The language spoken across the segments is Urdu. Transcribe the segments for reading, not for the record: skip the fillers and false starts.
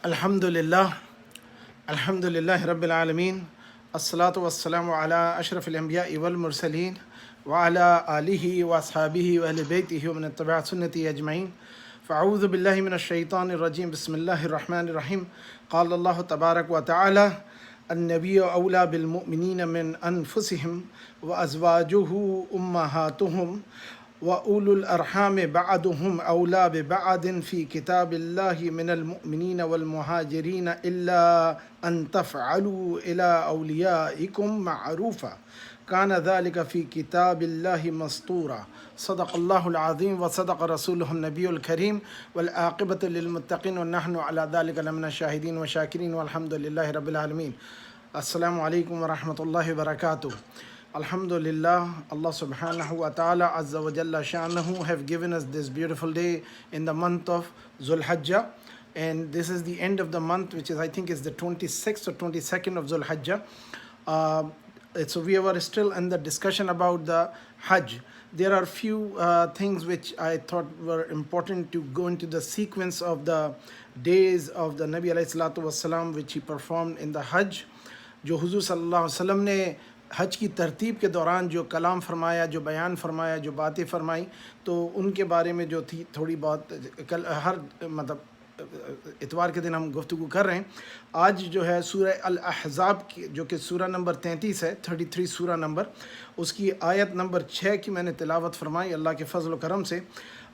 Alhamdulillah, Alhamdulillah Rabbil Alameen, As-salatu was-salamu ala ashrafil anbiya'i wal mursaleen, wa ala alihi wa ashabihi wa ahli baytihi wa man ittaba'a sunnati ajma'in. فأعوذ بالله من الشيطان الرجيم بسم الله الرحمن الرحيم قال الله تبارك وتعالى النبي أولى بالمؤمنين من أنفسهم وأزواجه أمهاتهم وأولو الأرحام بعضهم أولى ببعض في كتاب الله من المؤمنين والمهاجرين إلا أن تفعلوا إلى أوليائكم معروفا كان ذلك في كتاب الله مسطورا صدق الله العظيم وصدق رسوله النبي الكريم والعاقبة للمتقين ونحن على ذلك لمن الشاهدين والشاكرين والحمد لله رب العالمين. السلام عليكم ورحمة الله وبركاته. Alhamdulillah, Allah subhanahu wa ta'ala azza wa jalla sha'nahu have given us this beautiful day in the month of Zul Hajjah, and this is the end of the month, which is, I think, is the 26th or 22nd of Zul Hajjah. So we were still in the discussion about the Hajj. There are few things which I thought were important to go into the sequence of the days of the Nabi alayhi salatu wasalam which he performed in the Hajj. جو حضور صلی اللہ علیہ وسلم نے حج کی ترتیب کے دوران جو کلام فرمایا، جو بیان فرمایا، جو باتیں فرمائی، تو ان کے بارے میں جو تھی تھوڑی بہت ہر اتوار کے دن ہم گفتگو کر رہے ہیں. آج جو ہے سورہ الاحزاب کی، جو کہ سورہ نمبر 33 ہے، 33 سورہ نمبر، اس کی آیت نمبر 6 کی میں نے تلاوت فرمائی اللہ کے فضل و کرم سے.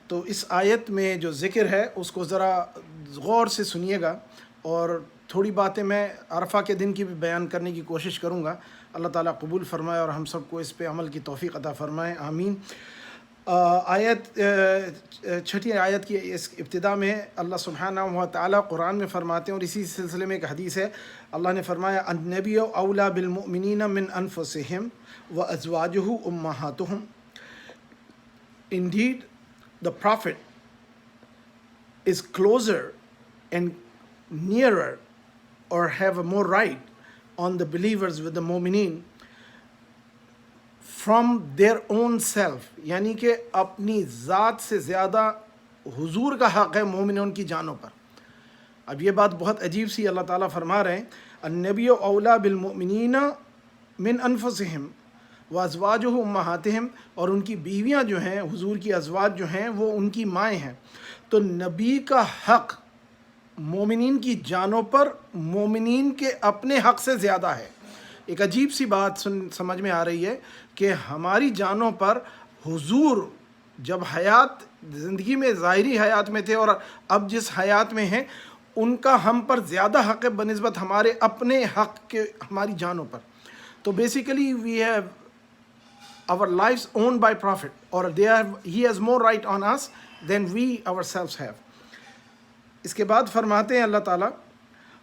تو اس آیت میں جو ذکر ہے اس کو ذرا غور سے سنیے گا، اور تھوڑی باتیں میں عرفہ کے دن کی بھی بیان کرنے کی کوشش کروں گا. اللہ تعالیٰ قبول فرمائے اور ہم سب کو اس پہ عمل کی توفیق عطا فرمائے، آمین. آیت 6 آیت کی اس ابتدا میں اللہ سبحانہ و تعالیٰ قرآن میں فرماتے ہیں، اور اسی سلسلے میں ایک حدیث ہے. اللہ نے فرمایا النبی اولا بالمؤمنین من انفسہم وازواجہ امہاتہم. Indeed, the Prophet is closer and nearer, or have a more right on the believers with the mu'mineen from their own self. یعنی کہ اپنی ذات سے زیادہ حضور کا حق ہے مومنون کی جانوں پر. اب یہ بات بہت عجیب سی اللہ تعالیٰ فرما رہے ہیں، النبی اولا بالمؤمنین من انفسہم وازواجہ امہاتہم، اور ان کی بیویاں جو ہیں، حضور کی ازواج جو ہیں، وہ ان کی مائیں ہیں. تو نبی کا حق مومنین کی جانوں پر مومنین کے اپنے حق سے زیادہ ہے. ایک عجیب سی بات سمجھ میں آ رہی ہے کہ ہماری جانوں پر حضور جب حیات زندگی میں ظاہری حیات میں تھے اور اب جس حیات میں ہیں، ان کا ہم پر زیادہ حق ہے بنسبت ہمارے اپنے حق کے ہماری جانوں پر. تو basically we have our lives owned by Prophet, or he has more right on us than we ourselves have. اس کے بعد فرماتے ہیں اللہ تعالیٰ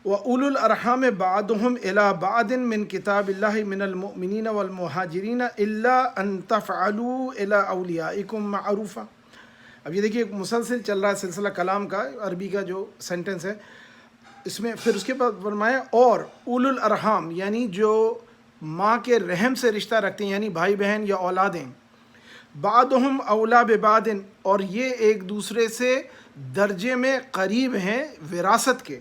وَأُولُو الْأَرْحَامِ بَعْضُهُمْ إِلَىٰ بَعْضٍ مِّن كِتَابِ اللَّهِ مِنَ الْمُؤْمِنِينَ وَالْمُهَاجِرِينَ إِلَّا أَن تَفْعَلُوا إِلَىٰ أَوْلِيَائِكُمْ مَعْرُوفًا. اب یہ دیکھیے مسلسل چل رہا ہے سلسلہ کلام کا، عربی کا جو سینٹنس ہے اس میں. پھر اس کے بعد فرمایا اور اولو الارحام، یعنی جو ماں کے رحم سے رشتہ رکھتے ہیں، یعنی بھائی بہن یا اولادیں، بعضہم اولا ببعض، اور یہ ایک دوسرے سے درجے میں قریب ہیں وراثت کے.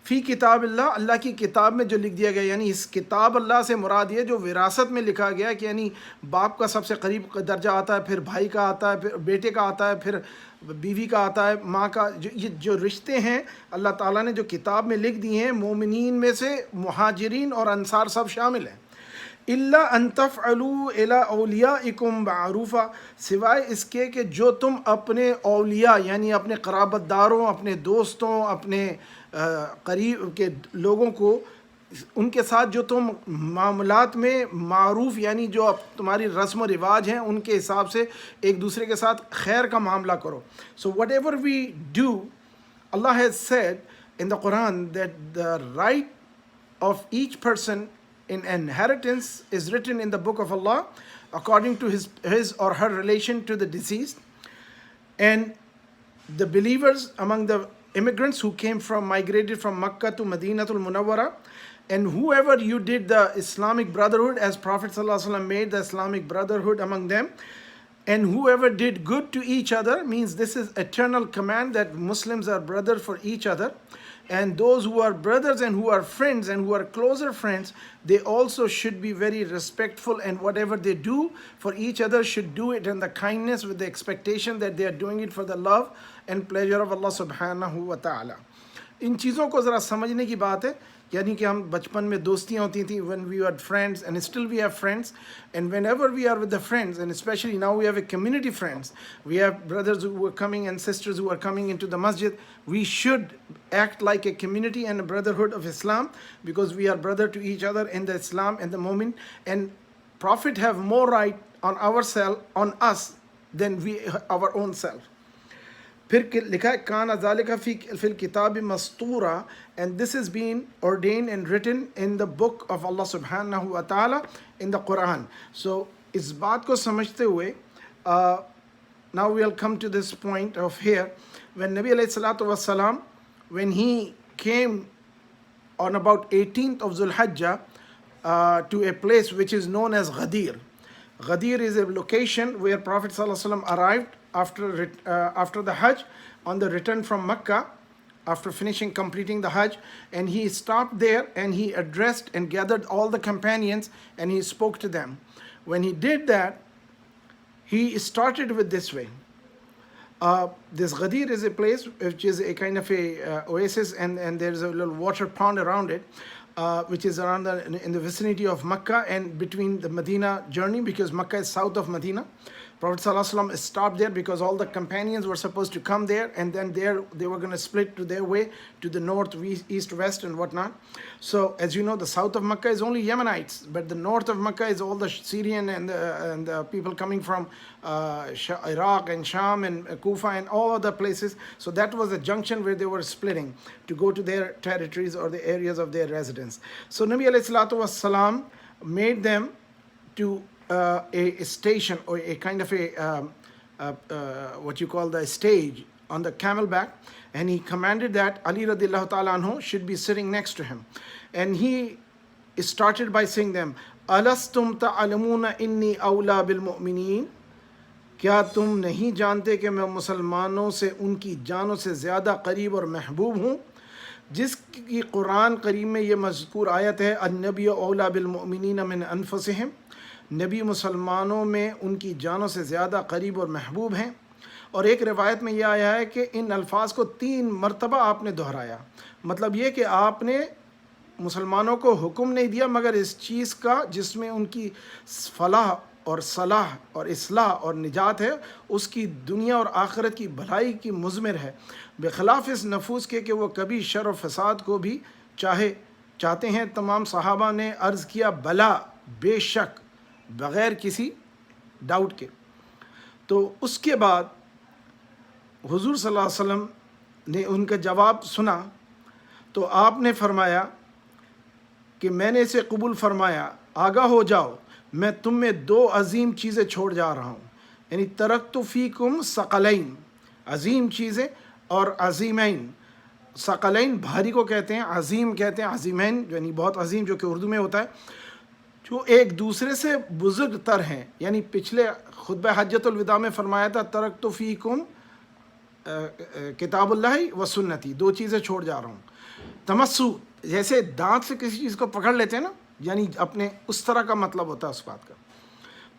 فی کتاب اللہ، اللہ کی کتاب میں جو لکھ دیا گیا، یعنی اس کتاب اللہ سے مراد یہ جو وراثت میں لکھا گیا کہ یعنی باپ کا سب سے قریب درجہ آتا ہے، پھر بھائی کا آتا ہے، پھر بیٹے کا آتا ہے، پھر بیوی کا آتا ہے، ماں کا. یہ جو رشتے ہیں اللہ تعالیٰ نے جو کتاب میں لکھ دیے ہیں، مومنین میں سے مہاجرین اور انصار سب شامل ہیں. الا ان تفعلوا الی اولیاءکم معروفا، سوائے اس کے کہ جو تم اپنے اولیاء یعنی اپنے قرابت داروں، اپنے دوستوں، اپنے قریب کے لوگوں کو، ان کے ساتھ جو تم معاملات میں معروف، یعنی جو تمہاری رسم و رواج ہیں ان کے حساب سے ایک دوسرے کے ساتھ خیر کا معاملہ کرو. So whatever we do, Allah has said in the Quran that the right of each person in inheritance is written in the book of Allah according to his or her relation to the deceased. And the believers among the immigrants who migrated from Makkah to Madinatul Munawwara, and whoever you did the Islamic brotherhood, as Prophet ﷺ made the Islamic brotherhood among them, and whoever did good to each other, means this is eternal command that Muslims are brother for each other. And those who are brothers and who are friends and who are closer friends, they also should be very respectful, and whatever they do for each other should do it in the kindness with the expectation that they are doing it for the love and pleasure of Allah subhanahu wa ta'ala. ان چیزوں کو ذرا سمجھنے کی بات ہے. یعنی کہ ہم بچپن میں دوستیاں ہوتی تھیں, when we had friends and still we have friends, and whenever we are with the friends, and especially now we have a community friends, we have brothers who are coming and sisters who are coming into the masjid, we should act like a community and a brotherhood of Islam, because we are brother to each other in the Islam and the moment, and Prophet have more right on ourselves, on us, than we our own self. پھر لکھا ہے کانا ذالک فی الکتاب مسطورا, and this is being ordained and written in the book of Allah subhanahu wa ta'ala, in the Quran. So اس بات کو سمجھتے ہوئے now we'll come to this point of here, when Nabi alayhi salatu wassalam, when he came on about 18th of Zulhijjah to a place which is known as Ghadir. Ghadir is a location where Prophet sallallahu alaihi wasallam arrived after the Hajj, on the return from Mecca, after completing the Hajj, and he stopped there and he addressed and gathered all the companions and he spoke to them. When he did that, he started with this way. This Ghadir is a place which is a kind of a oasis, and there's a little water pond around it, which is around in the vicinity of Mecca and between the Medina journey, because Mecca is south of Medina. Prophet ﷺ stopped there because all the companions were supposed to come there, and then there they were going to split to their way to the north, east, west, and whatnot. So as you know, the south of Mecca is only Yemenites, but the north of Mecca is all the Syrian and the people coming from Iraq and Sham and Kufa and all other places. So that was the junction where they were splitting to go to their territories or the areas of their residence. So Nabi alayhi salatu wassalam made them to a station, or a kind of what you call the stage on the camelback, and he commanded that Ali radiallahu ta'ala anhu should be sitting next to him, and he started by saying them, alastum ta'alamuna inni awla bil mu'minin, کیا تم نہیں جانتے کہ میں مسلمانوں سے ان کی جانوں سے زیادہ قریب اور محبوب ہوں. جس کی قرآن کریم میں یہ مذکور آیت ہے, النبی اولا بالمؤمنین من انفسہم, نبی مسلمانوں میں ان کی جانوں سے زیادہ قریب اور محبوب ہیں. اور ایک روایت میں یہ آیا ہے کہ ان الفاظ کو 3 مرتبہ آپ نے دہرایا. مطلب یہ کہ آپ نے مسلمانوں کو حکم نہیں دیا مگر اس چیز کا جس میں ان کی فلاح اور صلاح اور اصلاح اور نجات ہے, اس کی دنیا اور آخرت کی بھلائی کی مضمر ہے, بخلاف اس نفوس کے کہ وہ کبھی شر و فساد کو بھی چاہتے ہیں. تمام صحابہ نے عرض کیا بلا, بے شک, بغیر کسی ڈاؤٹ کے. تو اس کے بعد حضور صلی اللہ علیہ وسلم نے ان کا جواب سنا تو آپ نے فرمایا کہ میں نے اسے قبول فرمایا, آگاہ ہو جاؤ, میں تم میں 2 عظیم چیزیں چھوڑ جا رہا ہوں. یعنی ترکت فیکم ثقلین, عظیم چیزیں اور عظیمین. ثقلین بھاری کو کہتے ہیں, عظیم کہتے ہیں عظیمین, یعنی بہت عظیم, جو کہ اردو میں ہوتا ہے, جو ایک دوسرے سے بزرگ تر ہیں. یعنی پچھلے خطبہ حجۃ الوداع میں فرمایا تھا ترکت فیکم کتاب اللہ و سنتی, 2 چیزیں چھوڑ جا رہا ہوں. تمسو, جیسے دانت سے کسی چیز کو پکڑ لیتے ہیں نا, یعنی اپنے اس طرح کا مطلب ہوتا ہے اس بات کا,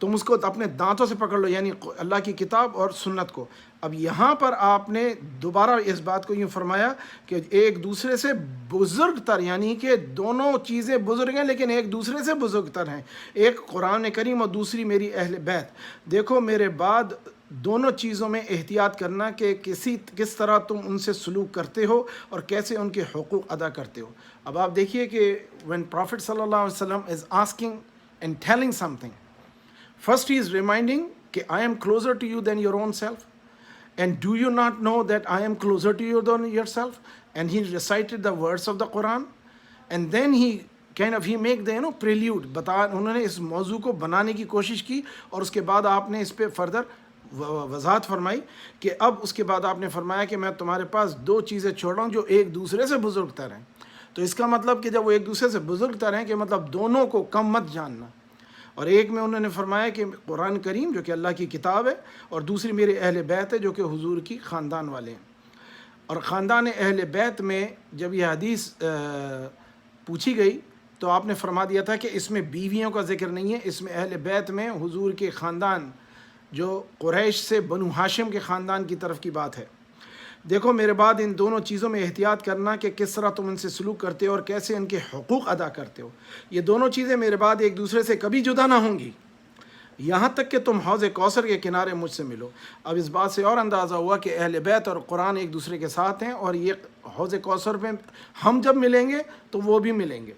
تم اس کو اپنے دانتوں سے پکڑ لو, یعنی اللہ کی کتاب اور سنت کو. اب یہاں پر آپ نے دوبارہ اس بات کو یوں فرمایا کہ ایک دوسرے سے بزرگ تر, یعنی کہ دونوں چیزیں بزرگ ہیں لیکن ایک دوسرے سے بزرگ تر ہیں. ایک قرآن کریم اور دوسری میری اہل بیت. دیکھو میرے بعد دونوں چیزوں میں احتیاط کرنا کہ کس طرح تم ان سے سلوک کرتے ہو اور کیسے ان کے حقوق ادا کرتے ہو. اب آپ دیکھیے کہ when Prophet صلی اللہ علیہ وسلم is asking and telling something, first he is reminding کہ I am closer to you than your own self, and do you not know that I am closer to you than yourself? And he recited the words of the Quran, and then he make the prelude, انہوں نے اس موضوع کو بنانے کی کوشش کی, اور اس کے بعد آپ نے اس پہ فردر وضاحت فرمائی کہ اب اس کے بعد آپ نے فرمایا کہ میں تمہارے پاس 2 چیزیں چھوڑ رہا ہوں جو ایک دوسرے سے بزرگ تر ہیں. تو اس کا مطلب کہ جب وہ ایک دوسرے سے بزرگ تر ہیں کہ مطلب دونوں کو کم مت جاننا. اور ایک میں انہوں نے فرمایا کہ قرآن کریم جو کہ اللہ کی کتاب ہے, اور دوسری میرے اہل بیت ہے جو کہ حضور کی خاندان والے ہیں. اور خاندان اہل بیت میں جب یہ حدیث پوچھی گئی تو آپ نے فرما دیا تھا کہ اس میں بیویوں کا ذکر نہیں ہے، اس میں اہل بیت میں حضور کے خاندان جو قریش سے بنو ہاشم کے خاندان کی طرف کی بات ہے۔ دیکھو میرے بعد ان دونوں چیزوں میں احتیاط کرنا کہ کس طرح تم ان سے سلوک کرتے ہو اور کیسے ان کے حقوق ادا کرتے ہو۔ یہ دونوں چیزیں میرے بعد ایک دوسرے سے کبھی جدا نہ ہوں گی، یہاں تک کہ تم حوض کوثر کے کنارے مجھ سے ملو۔ اب اس بات سے اور اندازہ ہوا کہ اہل بیت اور قرآن ایک دوسرے کے ساتھ ہیں، اور یہ حوض کوثر میں ہم جب ملیں گے تو وہ بھی ملیں گے۔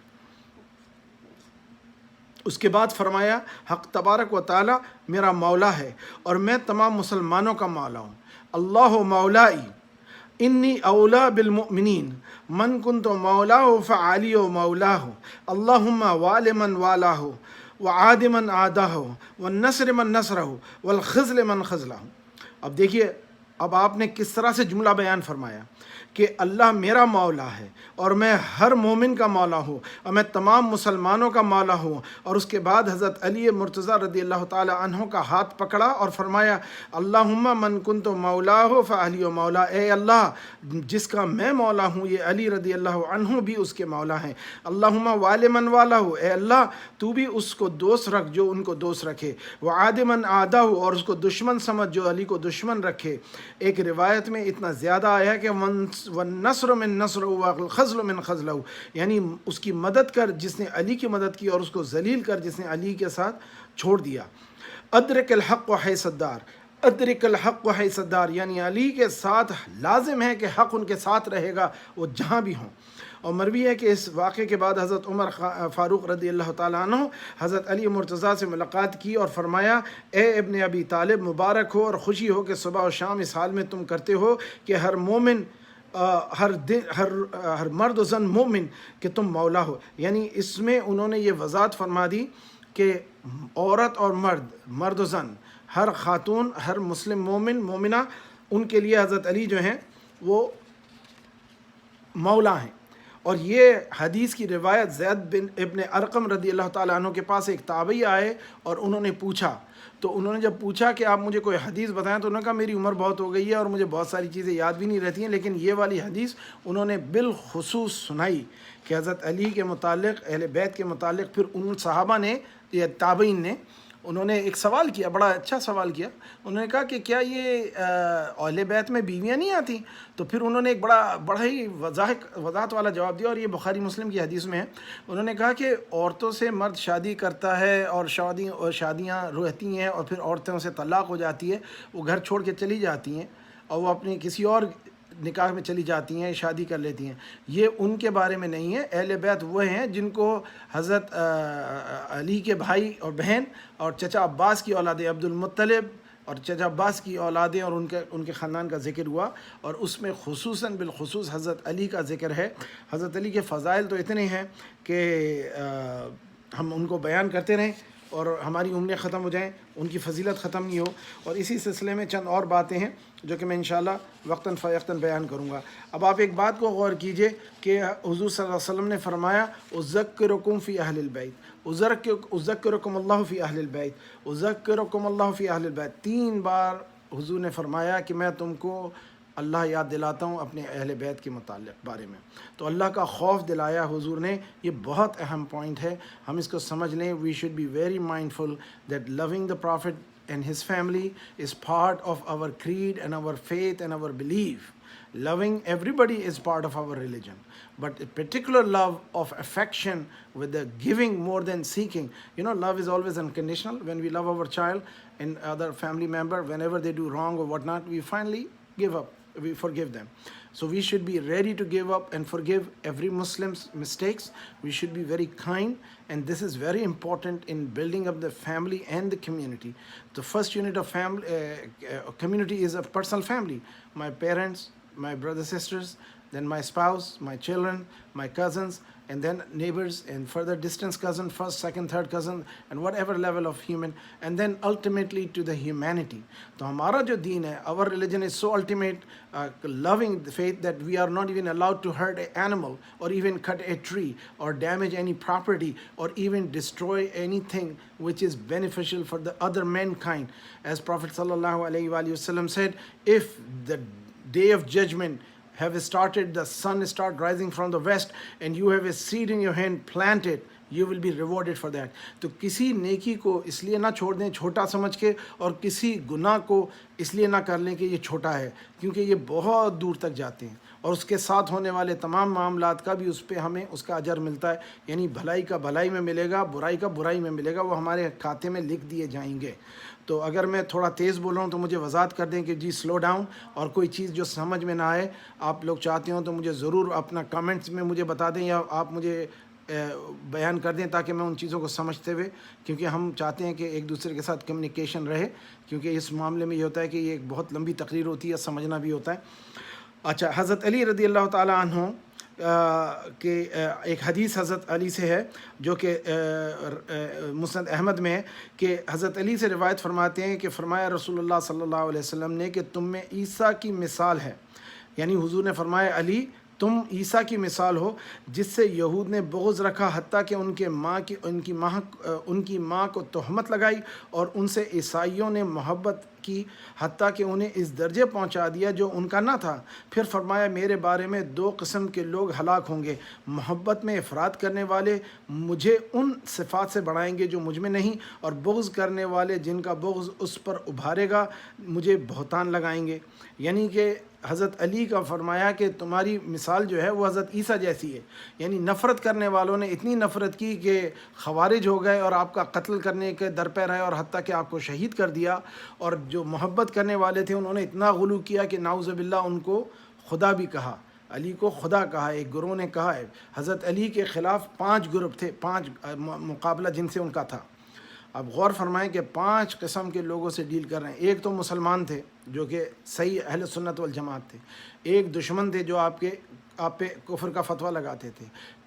اس کے بعد فرمایا حق تبارک و تعالی میرا مولا ہے اور میں تمام مسلمانوں کا مولا ہوں۔ اللہ مولائی انی اولا بالمؤمنین من کنت مولاہ فعلی مولاہ اللہم وال من والاہ وعاد من عاداہ والنصر من نصرہ والخذل من خذلہ۔ اب دیکھیے، اب آپ نے کس طرح سے جملہ بیان فرمایا کہ اللہ میرا مولا ہے اور میں ہر مومن کا مولا ہوں اور میں تمام مسلمانوں کا مولا ہوں۔ اور اس کے بعد حضرت علی مرتضیٰ رضی اللہ تعالی عنہ کا ہاتھ پکڑا اور فرمایا اللہم من کنت مولاہ فعلی مولا، اے اللہ جس کا میں مولا ہوں یہ علی رضی اللہ عنہ بھی اس کے مولا ہیں۔ اللہم وال من والا، اے اللہ تو بھی اس کو دوست رکھ جو ان کو دوست رکھے، وعاد من عادہ، اور اس کو دشمن سمجھ جو علی کو دشمن رکھے۔ ایک روایت میں اتنا زیادہ آیا ہے کہ والنصر من نصر والخذل من خذلہ، یعنی اس کی مدد کر جس نے علی کی مدد کی اور اس کو ذلیل کر جس نے علی کے ساتھ چھوڑ دیا۔ ادرک الحق وحیث الدار، ادرک الحق وحیث الدار، یعنی علی کے ساتھ لازم ہے کہ حق ان کے ساتھ رہے گا وہ جہاں بھی ہوں۔ اور مروی ہے کہ اس واقعے کے بعد حضرت عمر فاروق رضی اللہ تعالیٰ عنہ حضرت علی مرتضیٰ سے ملاقات کی اور فرمایا اے ابن ابی طالب مبارک ہو اور خوشی ہو کہ صبح و شام اس حال میں تم کرتے ہو کہ ہر مومن ہر مرد و زن مومن کہ تم مولا ہو۔ یعنی اس میں انہوں نے یہ وضاحت فرما دی کہ عورت اور مرد و زن، ہر خاتون، ہر مسلم مومن مومنہ، ان کے لیے حضرت علی جو ہیں وہ مولا ہیں۔ اور یہ حدیث کی روایت زید بن ابن ارقم رضی اللہ تعالیٰ عنہ کے پاس ایک تابعی آئے اور انہوں نے پوچھا، تو انہوں نے جب پوچھا کہ آپ مجھے کوئی حدیث بتائیں تو انہوں نے کہا میری عمر بہت ہو گئی ہے اور مجھے بہت ساری چیزیں یاد بھی نہیں رہتی ہیں، لیکن یہ والی حدیث انہوں نے بالخصوص سنائی کہ حضرت علی کے متعلق، اہل بیت کے متعلق۔ پھر ان صحابہ نے، یہ تابعین نے، انہوں نے ایک سوال کیا، بڑا اچھا سوال کیا۔ انہوں نے کہا کہ کیا یہ اہل بیت میں بیویاں نہیں آتی؟ تو پھر انہوں نے ایک بڑا ہی وضاحت والا جواب دیا، اور یہ بخاری مسلم کی حدیث میں ہے۔ انہوں نے کہا کہ عورتوں سے مرد شادی کرتا ہے اور شادیاں رہتی ہیں اور پھر عورتوں سے طلاق ہو جاتی ہے، وہ گھر چھوڑ کے چلی جاتی ہیں اور وہ اپنی کسی اور نکاح میں چلی جاتی ہیں، شادی کر لیتی ہیں۔ یہ ان کے بارے میں نہیں ہے۔ اہل بیت وہ ہیں جن کو حضرت علی کے بھائی اور بہن اور چچا عباس کی اولادیں، عبد المطلب اور چچا عباس کی اولادیں اور ان کے خاندان کا ذکر ہوا، اور اس میں خصوصاً بالخصوص حضرت علی کا ذکر ہے۔ حضرت علی کے فضائل تو اتنے ہیں کہ ہم ان کو بیان کرتے رہیں اور ہماری عمریں ختم ہو جائیں، ان کی فضیلت ختم نہیں ہو۔ اور اسی سلسلے میں چند اور باتیں ہیں جو کہ میں انشاءاللہ وقتاً فوقتاً بیان کروں گا۔ اب آپ ایک بات کو غور کیجئے کہ حضور صلی اللہ علیہ وسلم نے فرمایا اذکرکم فی اہل البیت، اذکرکم اللہ فی اہل البیت، اذکرکم اللہ فی اہل البیت۔ 3 بار حضور نے فرمایا کہ میں تم کو اللہ یاد دلاتا ہوں اپنے اہل بیت کے متعلق بارے میں۔ تو اللہ کا خوف دلایا حضور نے، یہ بہت اہم پوائنٹ ہے، ہم اس کو سمجھ لیں۔ We should be very mindful that loving the prophet and his family is part of our creed and our faith and our belief. Loving everybody is part of our religion, but a particular love of affection with the giving more than seeking. You know, love is always unconditional. When we love our child and other family member, whenever they do wrong or whatnot, we finally give up, we forgive them. So we should be ready to give up and forgive every Muslim's mistakes. We should be very kind, and this is very important in building up the family and the community. The first unit of community is a personal family. My parents, my brothers, sisters, then my spouse, my children, my cousins, and then neighbors and further distance cousin, first, second, third cousin, and whatever level of human, and then ultimately to the humanity. تو ہمارا جو دین ہے, our religion is so ultimate, loving the faith that we are not even allowed to hurt an animal or even cut a tree or damage any property or even destroy anything which is beneficial for the other mankind. As Prophet sallallahu alaihi wasallam said, if the day of judgment have started, the sun start rising from the west, and you have a seed in your hand, plant it, you will be rewarded for that. تو کسی نیکی کو اس لیے نہ چھوڑ دیں چھوٹا سمجھ کے، اور کسی گناہ کو اس لیے نہ کر لیں کہ یہ چھوٹا ہے، کیونکہ یہ بہت دور تک جاتے ہیں، اور اس کے ساتھ ہونے والے تمام معاملات کا بھی اس پہ ہمیں اس کا اجر ملتا ہے، یعنی بھلائی کا بھلائی میں ملے گا، برائی کا برائی میں ملے گا، وہ ہمارے کھاتے میں لکھ دیے جائیں گے۔ تو اگر میں تھوڑا تیز بول رہا ہوں تو مجھے وضاحت کر دیں کہ جی سلو ڈاؤن، اور کوئی چیز جو سمجھ میں نہ آئے آپ لوگ چاہتے ہوں تو مجھے ضرور اپنا کمنٹس میں مجھے بتا دیں، یا آپ مجھے بیان کر دیں تاکہ میں ان چیزوں کو سمجھتے ہوئے، کیونکہ ہم چاہتے ہیں کہ ایک دوسرے کے ساتھ کمیونیکیشن رہے، کیونکہ اس معاملے میں یہ ہوتا ہے کہ یہ ایک بہت لمبی تقریر ہوتی ہے، سمجھنا بھی ہوتا ہے۔ اچھا، حضرت علی رضی اللہ تعالیٰ عنہ کہ ایک حدیث حضرت علی سے ہے جو کہ مسند احمد میں ہے، کہ حضرت علی سے روایت فرماتے ہیں کہ فرمایا رسول اللہ صلی اللہ علیہ وسلم نے کہ تم میں عیسیٰ کی مثال ہے، یعنی حضور نے فرمایا علی تم عیسیٰ کی مثال ہو، جس سے یہود نے بغض رکھا حتیٰ کہ ان کی ماں کو تہمت لگائی، اور ان سے عیسائیوں نے محبت کی حتیٰ کہ انہیں اس درجے پہنچا دیا جو ان کا نہ تھا۔ پھر فرمایا میرے بارے میں دو قسم کے لوگ ہلاک ہوں گے، محبت میں افراد کرنے والے مجھے ان صفات سے بڑھائیں گے جو مجھ میں نہیں، اور بغض کرنے والے جن کا بغض اس پر ابھارے گا مجھے بہتان لگائیں گے۔ یعنی کہ حضرت علی کا فرمایا کہ تمہاری مثال جو ہے وہ حضرت عیسیٰ جیسی ہے، یعنی نفرت کرنے والوں نے اتنی نفرت کی کہ خوارج ہو گئے اور آپ کا قتل کرنے کے در پہ رہے، اور حتیٰ کہ آپ کو شہید کر دیا، اور جو محبت کرنے والے تھے انہوں نے اتنا غلو کیا کہ نعوذ باللہ ان کو خدا بھی کہا، علی کو خدا کہا، ایک گروہ نے کہا ہے۔ حضرت علی کے خلاف 5 گروپ تھے، 5 مقابلہ جن سے ان کا تھا۔ اب غور فرمائیں کہ 5 قسم کے لوگوں سے ڈیل کر رہے ہیں۔ ایک تو مسلمان تھے جو کہ صحیح اہل سنت والجماعت تھے، ایک دشمن تھے جو آپ پہ کفر کا فتویٰ لگاتے تھے،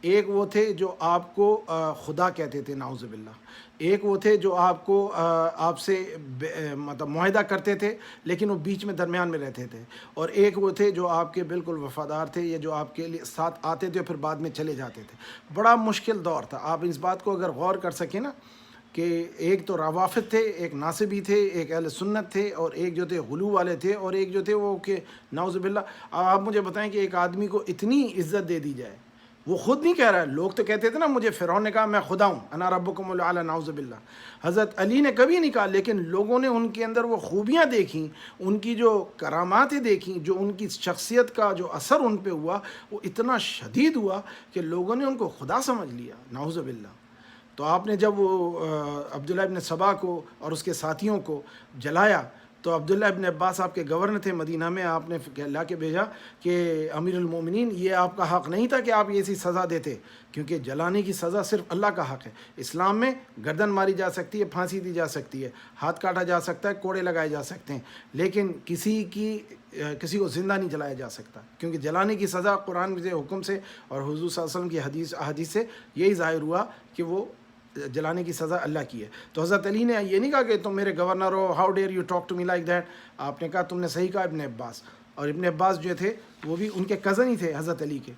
ایک وہ تھے جو آپ کو خدا کہتے تھے نعوذ باللہ، ایک وہ تھے جو آپ سے مطلب معاہدہ کرتے تھے لیکن وہ بیچ میں درمیان میں رہتے تھے، اور ایک وہ تھے جو آپ کے بالکل وفادار تھے، یا جو آپ کے ساتھ آتے تھے پھر بعد میں چلے جاتے تھے۔ بڑا مشکل دور تھا۔ آپ اس بات کو اگر غور کر سکیں نا کہ ایک تو روافض تھے، ایک ناصبی تھے، ایک اہل سنت تھے، اور ایک جو تھے غلو والے تھے، اور ایک جو تھے وہ کہ نعوذ باللہ آپ مجھے بتائیں کہ ایک آدمی کو اتنی عزت دے دی جائے، وہ خود نہیں کہہ رہا ہے، لوگ تو کہتے تھے نا، مجھے فرعون نے کہا میں خدا ہوں، انا ربکم الاعلی، نعوذ باللہ۔ حضرت علی نے کبھی نہیں کہا، لیکن لوگوں نے ان کے اندر وہ خوبیاں دیکھیں، ان کی جو کراماتیں دیکھیں، جو ان کی شخصیت کا جو اثر ان پہ ہوا وہ اتنا شدید ہوا کہ لوگوں نے ان کو خدا سمجھ لیا، نعوذ باللہ۔ تو آپ نے جب وہ عبداللہ ابن سبا کو اور اس کے ساتھیوں کو جلایا تو عبداللہ ابن عباس آپ کے گورنر تھے مدینہ میں، آپ نے لا کے بھیجا کہ امیر المومنین یہ آپ کا حق نہیں تھا کہ آپ ایسی سزا دیتے، کیونکہ جلانے کی سزا صرف اللہ کا حق ہے۔ اسلام میں گردن ماری جا سکتی ہے، پھانسی دی جا سکتی ہے، ہاتھ کاٹا جا سکتا ہے، کوڑے لگائے جا سکتے ہیں، لیکن کسی کو زندہ نہیں جلایا جا سکتا، کیونکہ جلانے کی سزا قرآن کے حکم سے اور حضور صلی اللہ علیہ وسلم کی احادیث سے یہی ظاہر ہوا کہ وہ جلانے کی سزا اللہ کی ہے۔ تو حضرت علی نے یہ نہیں کہا کہ تم میرے گورنر ہو، how dare you talk to me like that, آپ نے کہا تم نے صحیح کہا ابن عباس، اور ابن عباس جو تھے وہ بھی ان کے کزن ہی تھے حضرت علی کے۔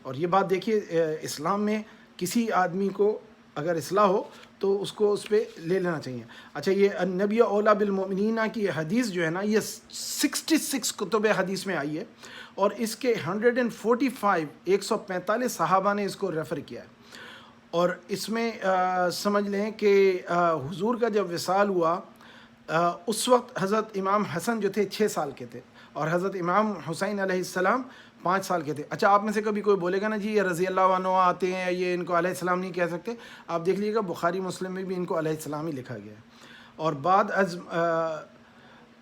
اور یہ بات دیکھیے اسلام میں کسی آدمی کو اگر اصلاح ہو تو اس کو اس پہ لے لینا چاہیے۔ اچھا، یہ النبی اولا بالمؤمنین کی حدیث جو ہے نا، یہ 66 کتب حدیث میں آئی ہے، اور اس کے 145 صحابہ نے اس کو ریفر کیا ہے، اور اس میں سمجھ لیں کہ حضور کا جب وصال ہوا اس وقت حضرت امام حسن جو تھے 6 سال کے تھے، اور حضرت امام حسین علیہ السلام 5 سال کے تھے۔ اچھا، آپ میں سے کبھی کوئی بولے گا نا جی یہ رضی اللہ عنہ آتے ہیں، یہ ان کو علیہ السلام نہیں کہہ سکتے، آپ دیکھ لیجیے گا بخاری مسلم میں بھی ان کو علیہ السلام ہی لکھا گیا ہے۔ اور بعد از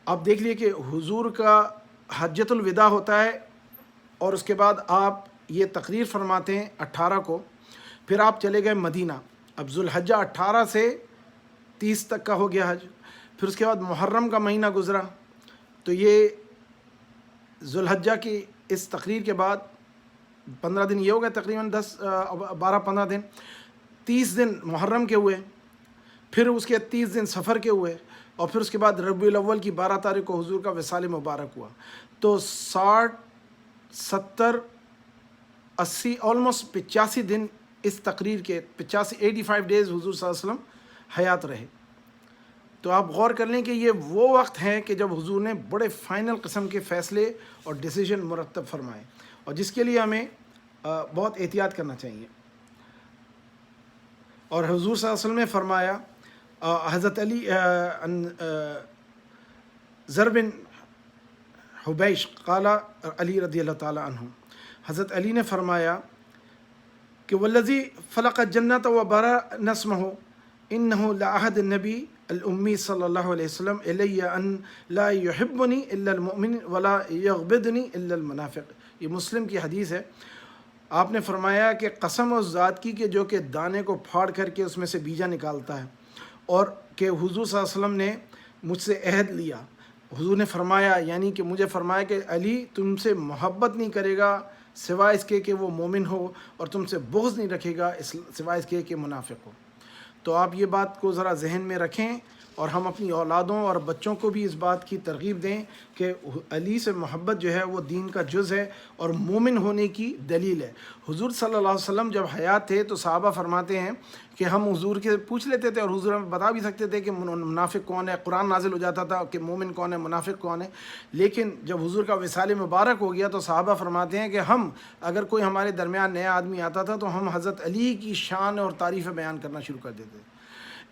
آپ دیکھ لیے کہ حضور کا حجۃ الوداع ہوتا ہے، اور اس کے بعد آپ یہ تقریر فرماتے ہیں 18 کو، پھر آپ چلے گئے مدینہ۔ اب ذوالحجہ 18 سے 30 تک کا ہو گیا حج، پھر اس کے بعد محرم کا مہینہ گزرا، تو یہ ذوالحجہ کی اس تقریر کے بعد 15 دن یہ ہو گئے، تقریباً 12-15 دن، 30 دن محرم کے ہوئے، پھر اس کے 30 دن سفر کے ہوئے، اور پھر اس کے بعد ربیع الاول کی 12 تاریخ کو حضور کا وصال مبارک ہوا۔ تو 60 70 80 آلموسٹ 85 دن اس تقریر کے 85 ڈیز حضور صلی اللہ علیہ وسلم حیات رہے۔ تو آپ غور کر لیں کہ یہ وہ وقت ہے کہ جب حضور نے بڑے فائنل قسم کے فیصلے اور ڈیسیجن مرتب فرمائے، اور جس کے لیے ہمیں بہت احتیاط کرنا چاہیے۔ اور حضور صلی اللہ علیہ وسلم نے فرمایا، حضرت علی ذر بن حبیش قال علی رضی اللہ تعالیٰ عنہ، حضرت علی نے فرمایا کہ والذی فلق الجنۃ وبرأ نسمہ انہ لعہد النبی الامی صلی اللہ علیہ وسلم الی ان لا یحبنی الا المؤمن ولا یغبدنی الا المنافق۔ یہ مسلم کی حدیث ہے۔ آپ نے فرمایا کہ قسم اس ذات کی کہ جو کہ دانے کو پھاڑ کر کے اس میں سے بیجا نکالتا ہے، اور کہ حضور صلی اللہ علیہ وسلم نے مجھ سے عہد لیا، حضور نے فرمایا یعنی کہ مجھے فرمایا کہ علی تم سے محبت نہیں کرے گا سوائے اس کے کہ وہ مومن ہو، اور تم سے بغض نہیں رکھے گا سوائے اس کے کہ منافق ہو۔ تو آپ یہ بات کو ذرا ذہن میں رکھیں، اور ہم اپنی اولادوں اور بچوں کو بھی اس بات کی ترغیب دیں کہ علی سے محبت جو ہے وہ دین کا جز ہے اور مومن ہونے کی دلیل ہے۔ حضور صلی اللہ علیہ وسلم جب حیات تھے تو صحابہ فرماتے ہیں کہ ہم حضور کے پوچھ لیتے تھے، اور حضور ہمیں بتا بھی سکتے تھے کہ منافق کون ہے، قرآن نازل ہو جاتا تھا کہ مومن کون ہے، منافق کون ہے۔ لیکن جب حضور کا وصال مبارک ہو گیا تو صحابہ فرماتے ہیں کہ ہم اگر کوئی ہمارے درمیان نیا آدمی آتا تھا تو ہم حضرت علی کی شان اور تعریفیں بیان کرنا شروع کر دیتے تھے،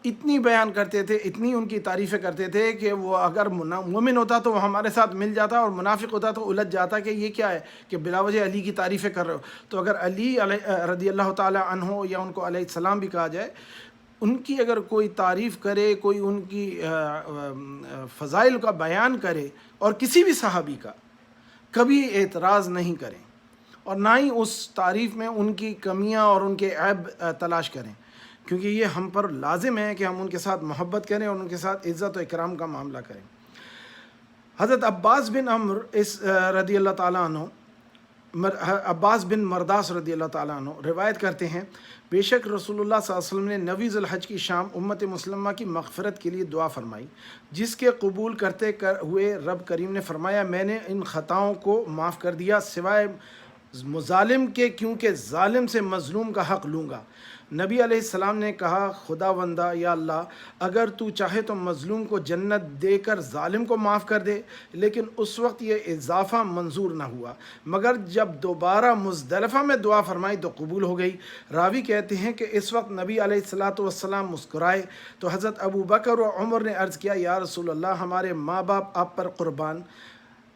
اتنی بیان کرتے تھے، اتنی ان کی تعریفیں کرتے تھے کہ وہ اگر مومن ہوتا تو وہ ہمارے ساتھ مل جاتا، اور منافق ہوتا تو الجھ جاتا کہ یہ کیا ہے کہ بلا وجہ علی کی تعریفیں کر رہے ہو۔ تو اگر علی رضی اللہ تعالیٰ عنہ، یا ان کو علیہ السلام بھی کہا جائے، ان کی اگر کوئی تعریف کرے، کوئی ان کی فضائل کا بیان کرے، اور کسی بھی صحابی کا کبھی اعتراض نہیں کریں، اور نہ ہی اس تعریف میں ان کی کمیاں اور ان کے عیب تلاش کریں، کیونکہ یہ ہم پر لازم ہے کہ ہم ان کے ساتھ محبت کریں اور ان کے ساتھ عزت و اکرام کا معاملہ کریں۔ حضرت عباس بن عمر رضی اللہ تعالیٰ عنہ، عباس بن مرداس رضی اللہ تعالیٰ عنہ روایت کرتے ہیں، بے شک رسول اللہ صلی اللہ علیہ وسلم نے 9 ذی الحج کی شام امت مسلمہ کی مغفرت کے لیے دعا فرمائی، جس کے قبول کرتے ہوئے رب کریم نے فرمایا میں نے ان خطاؤں کو معاف کر دیا سوائے مظالم کے، کیونکہ ظالم سے مظلوم کا حق لوں گا۔ نبی علیہ السلام نے کہا خدا بندہ یا اللہ اگر تو چاہے تو مظلوم کو جنت دے کر ظالم کو معاف کر دے، لیکن اس وقت یہ اضافہ منظور نہ ہوا، مگر جب دوبارہ مزدلفہ میں دعا فرمائی تو قبول ہو گئی۔ راوی کہتے ہیں کہ اس وقت نبی علیہ السلام مسکرائے تو حضرت ابو بکر و عمر نے عرض کیا یا رسول اللہ ہمارے ماں باپ آپ پر قربان،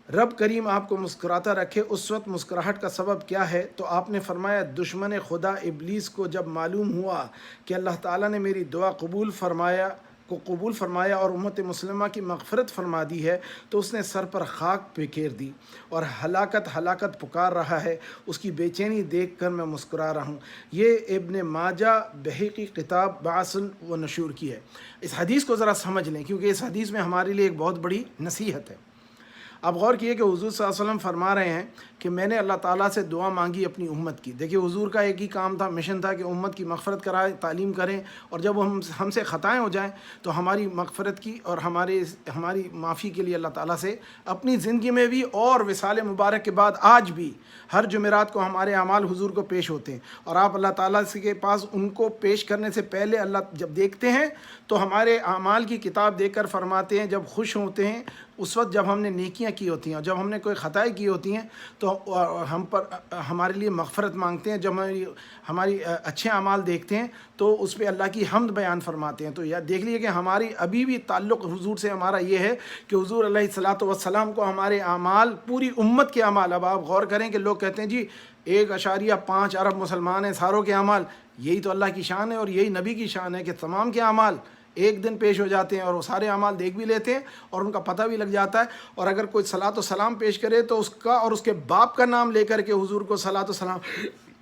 رب کریم آپ کو مسکراتا رکھے، اس وقت مسکراہٹ کا سبب کیا ہے؟ تو آپ نے فرمایا دشمن خدا ابلیس کو جب معلوم ہوا کہ اللہ تعالیٰ نے میری دعا قبول فرمایا اور امت مسلمہ کی مغفرت فرما دی ہے، تو اس نے سر پر خاک پھیر دی اور ہلاکت پکار رہا ہے، اس کی بے چینی دیکھ کر میں مسکرا رہا ہوں۔ یہ ابن ماجہ بہقی کتاب بعث و نشور کی ہے۔ اس حدیث کو ذرا سمجھ لیں، کیونکہ اس حدیث میں ہمارے لیے ایک بہت بڑی نصیحت ہے۔ آپ غور کیے کہ حضور صلی اللہ علیہ وسلم فرما رہے ہیں کہ میں نے اللہ تعالیٰ سے دعا مانگی اپنی امت کی۔ دیکھیے حضور کا ایک ہی کام تھا، مشن تھا کہ امت کی مغفرت کرائے، تعلیم کریں، اور جب ہم سے خطائیں ہو جائیں تو ہماری مغفرت کی اور ہماری معافی کے لیے اللہ تعالیٰ سے اپنی زندگی میں بھی اور وصال مبارک کے بعد آج بھی ہر جمعرات کو ہمارے اعمال حضور کو پیش ہوتے ہیں، اور آپ اللہ تعالیٰ کے پاس ان کو پیش کرنے سے پہلے اللہ جب دیکھتے ہیں تو ہمارے اعمال کی کتاب دیکھ کر فرماتے ہیں جب خوش ہوتے ہیں اس وقت جب ہم نے نیکیاں کی ہوتی ہیں، اور جب ہم نے کوئی خطائیں کی ہوتی ہیں تو ہمارے لیے مغفرت مانگتے ہیں، جب ہماری اچھے اعمال دیکھتے ہیں تو اس پہ اللہ کی حمد بیان فرماتے ہیں۔ تو یہ دیکھ لیجیے کہ ہماری ابھی بھی تعلق حضور سے ہمارا یہ ہے کہ حضور علیہ الصلاۃ کو ہمارے اعمال، پوری امت کے اعمال، اب آپ غور کریں کہ لوگ کہتے ہیں جی 1.5 ارب مسلمان ہیں، ساروں کے اعمال، یہی تو اللہ کی شان ہے اور یہی نبی کی شان ہے کہ تمام کے اعمال ایک دن پیش ہو جاتے ہیں اور وہ سارے اعمال دیکھ بھی لیتے ہیں اور ان کا پتہ بھی لگ جاتا ہے، اور اگر کوئی صلاۃ و سلام پیش کرے تو اس کا اور اس کے باپ کا نام لے کر کے حضور کو صلاۃ و سلام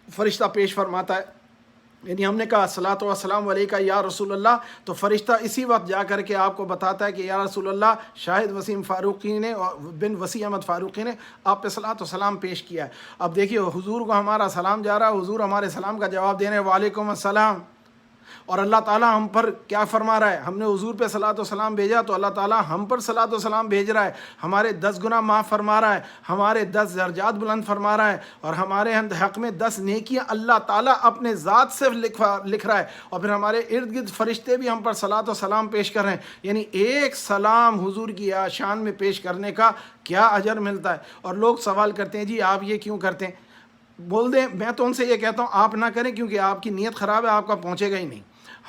فرشتہ پیش فرماتا ہے۔ یعنی ہم نے کہا صلاۃ و سلام علیکہ یا رسول اللہ، تو فرشتہ اسی وقت جا کر کے آپ کو بتاتا ہے کہ یا رسول اللہ شاہد وسیم فاروقی نے بن وسیع احمد فاروقی نے آپ پہ صلاۃ و سلام پیش کیا ہے۔ اب دیکھیے حضور کو ہمارا سلام جا رہا ہے، حضور ہمارے سلام کا جواب دے رہے ہیں وعلیکم السلام، اور اللہ تعالیٰ ہم پر کیا فرما رہا ہے؟ ہم نے حضور پہ صلاۃ و سلام بھیجا تو اللہ تعالیٰ ہم پر صلاۃ و سلام بھیج رہا ہے، ہمارے 10 گناہ معاف فرما رہا ہے، ہمارے 10 درجات بلند فرما رہا ہے، اور ہمارے حق میں 10 نیکیاں اللہ تعالیٰ اپنے ذات سے لکھ رہا ہے، اور پھر ہمارے ارد گرد فرشتے بھی ہم پر صلاۃ و سلام پیش کر رہے ہیں۔ یعنی ایک سلام حضور کی شان میں پیش کرنے کا کیا اجر ملتا ہے۔ اور لوگ سوال کرتے ہیں جی آپ یہ کیوں کرتے ہیں؟ بول دیں، میں تو ان سے یہ کہتا ہوں آپ نہ کریں، کیونکہ آپ کی نیت خراب ہے، آپ کا پہنچے گا ہی نہیں۔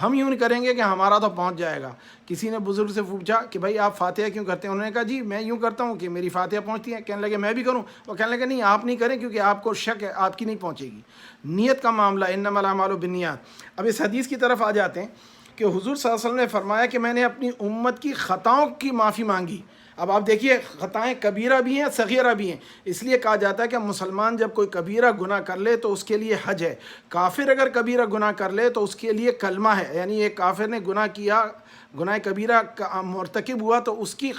ہم یوں نہیں کریں گے کہ ہمارا تو پہنچ جائے گا۔ کسی نے بزرگ سے پوچھا کہ بھائی آپ فاتحہ کیوں کرتے ہیں؟ انہوں نے کہا جی میں یوں کرتا ہوں کہ میری فاتحہ پہنچتی ہے۔ کہنے لگے میں بھی کروں؟ وہ کہنے لگے نہیں آپ نہیں کریں، کیونکہ آپ کو شک ہے آپ کی نہیں پہنچے گی۔ نیت کا معاملہ، انما الاعمال بالنیات۔ اب اس حدیث کی طرف آ جاتے ہیں کہ حضور صلی اللہ علیہ وسلم نے فرمایا کہ میں نے اپنی امت کی خطاؤں کی معافی مانگی۔ اب آپ دیکھیے خطائیں کبیرہ بھی ہیں صغیرہ بھی ہیں، اس لیے کہا جاتا ہے کہ مسلمان جب کوئی کبیرہ گناہ کر لے تو اس کے لیے حج ہے۔ کافر اگر کبیرہ گناہ کر لے تو اس کے لیے کلمہ ہے، یعنی ایک کافر نے گناہ کیا، گناہ کبیرہ کا مرتکب ہوا تو اس کی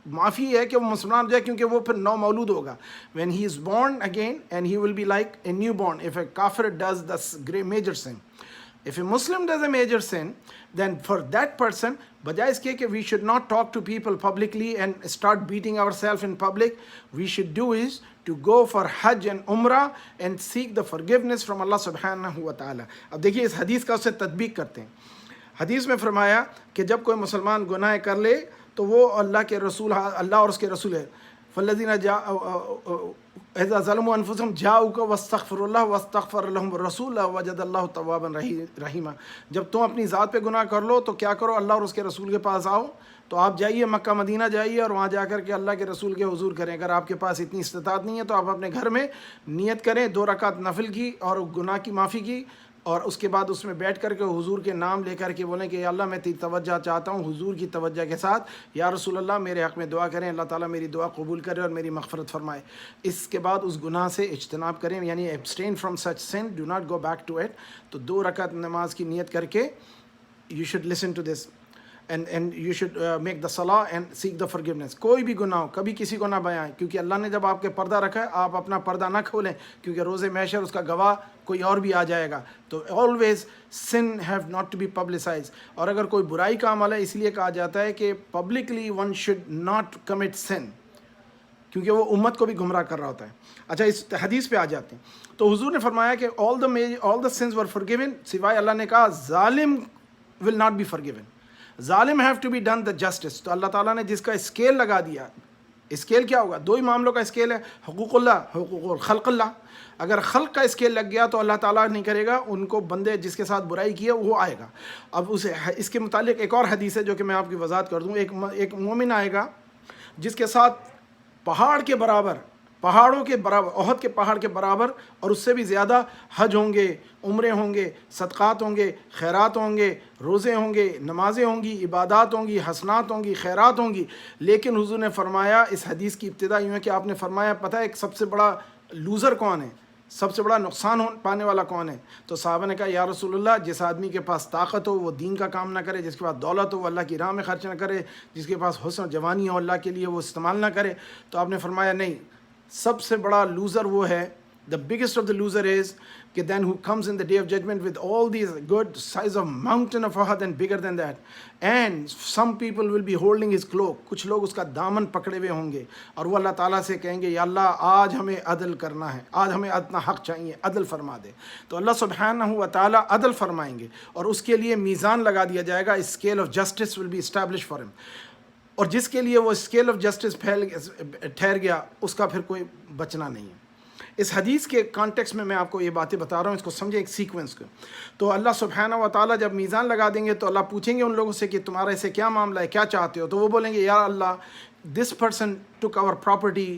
معافی ہے کہ وہ مسلمان ہو جائے، کیونکہ وہ پھر نو مولود ہوگا۔ when he is born again and he will be like a newborn if a kafir does the great major sin. If a Muslim does a major sin, then for that person, بجائے اس کے کہ we should not talk to people publicly and start beating ourselves in public, we should do is to go for Hajj and Umrah and seek the forgiveness from Allah subhanahu wa ta'ala. اب دیکھیے اس حدیث کا اسے تطبیق کرتے ہیں۔ حدیث میں فرمایا کہ جب کوئی مسلمان گناہ کر لے تو وہ اللہ کے رسول، اللہ اور اس کے رسول ہے، فَالَّذِينَ اذا ظلموا انفسهم جاؤک واستغفروا اللہ واستغفر لهم الرسول وجد اللہ توابا رحیما۔ جب تم اپنی ذات پہ گناہ کر لو تو کیا کرو؟ اللہ اور اس کے رسول کے پاس آؤ، تو آپ جائیے مکہ مدینہ جائیے اور وہاں جا کر کے اللہ کے رسول کے حضور کریں۔ اگر آپ کے پاس اتنی استطاعت نہیں ہے تو آپ اپنے گھر میں نیت کریں 2 رکعت نفل کی اور گناہ کی معافی کی، اور اس کے بعد اس میں بیٹھ کر کے حضور کے نام لے کر کے بولیں کہ یا اللہ میں تیری توجہ چاہتا ہوں، حضور کی توجہ کے ساتھ یا رسول اللہ میرے حق میں دعا کریں، اللہ تعالیٰ میری دعا قبول کرے اور میری مغفرت فرمائے۔ اس کے بعد اس گناہ سے اجتناب کریں، یعنی abstain from such sin, do not go back to it۔ تو 2 رکعت نماز کی نیت کر کے you should listen to this and you should make the salah and seek the forgiveness۔ کوئی بھی گناہ ہو کبھی کسی کو نہ بیائیں، کیونکہ اللہ نے جب آپ کے پردہ رکھا ہے آپ اپنا پردہ نہ کھولیں، کیونکہ روز محشر اس کا گواہ کوئی اور بھی آ جائے گا۔ تو always sin have not to be publicized۔ اور اگر کوئی برائی کا عمل ہے، اس لیے کہا جاتا ہے کہ publicly one should not commit sin، کیونکہ وہ امت کو بھی گمراہ کر رہا ہوتا ہے۔ اچھا اس حدیث پہ آ جاتے ہیں تو حضور نے فرمایا کہ all the sins were forgiven، سوائے اللہ نے کہا ظالم will not be forgiven۔ ظالم have to be done the justice۔ تو اللہ تعالیٰ نے جس کا اسکیل لگا دیا، اسکیل کیا ہوگا؟ 2 ہی معاملوں کا اسکیل ہے، حقوق اللہ، حقوق خلق اللہ۔ اگر خلق کا اسکیل لگ گیا تو اللہ تعالیٰ نہیں کرے گا، ان کو بندے جس کے ساتھ برائی کی ہے وہ آئے گا۔ اب اس کے متعلق ایک اور حدیث ہے جو کہ میں آپ کی وضاحت کر دوں۔ ایک مومن آئے گا جس کے ساتھ پہاڑ کے برابر، پہاڑوں کے برابر، احد کے پہاڑ کے برابر اور اس سے بھی زیادہ حج ہوں گے، عمرے ہوں گے، صدقات ہوں گے، خیرات ہوں گے، روزے ہوں گے، نمازیں ہوں گی، عبادات ہوں گی، حسنات ہوں گی، خیرات ہوں گی۔ لیکن حضور نے فرمایا، اس حدیث کی ابتدا یوں ہے کہ آپ نے فرمایا پتہ ہے ایک سب سے بڑا لوزر کون ہے، سب سے بڑا نقصان پانے والا کون ہے؟ تو صحابہ نے کہا یا رسول اللہ جس آدمی کے پاس طاقت ہو وہ دین کا کام نہ کرے، جس کے پاس دولت ہو وہ اللہ کی راہ میں خرچ نہ کرے، جس کے پاس حسن جوانی ہو اللہ کے لیے وہ استعمال نہ کرے۔ تو آپ نے فرمایا نہیں، سب سے بڑا لوزر وہ ہے، the biggest of the loser is کہ then who comes in the day of judgment with all these good size of mountain of Uhud and bigger than that, and some people will be holding his cloak، کچھ لوگ اس کا دامن پکڑے ہوئے ہوں گے اور وہ اللہ تعالیٰ سے کہیں گے یا اللہ آج ہمیں عدل کرنا ہے، آج ہمیں اتنا حق چاہیے، عدل فرما دے۔ تو اللہ سبحانہ و تعالیٰ عدل فرمائیں گے اور اس کے لیے میزان لگا دیا جائے گا، scale of justice will be establish for ہم، اور جس کے لیے وہ اسکیل آف جسٹس ٹھہر گیا اس کا پھر کوئی بچنا نہیں ہے۔ اس حدیث کے کانٹیکس میں آپ کو یہ باتیں بتا رہا ہوں، اس کو سمجھیں ایک سیکوینس کو۔ تو اللہ سبحانہ و تعالیٰ جب میزان لگا دیں گے تو اللہ پوچھیں گے ان لوگوں سے کہ تمہارا اسے کیا معاملہ ہے، کیا چاہتے ہو؟ تو وہ بولیں گے یا اللہ this person took our property,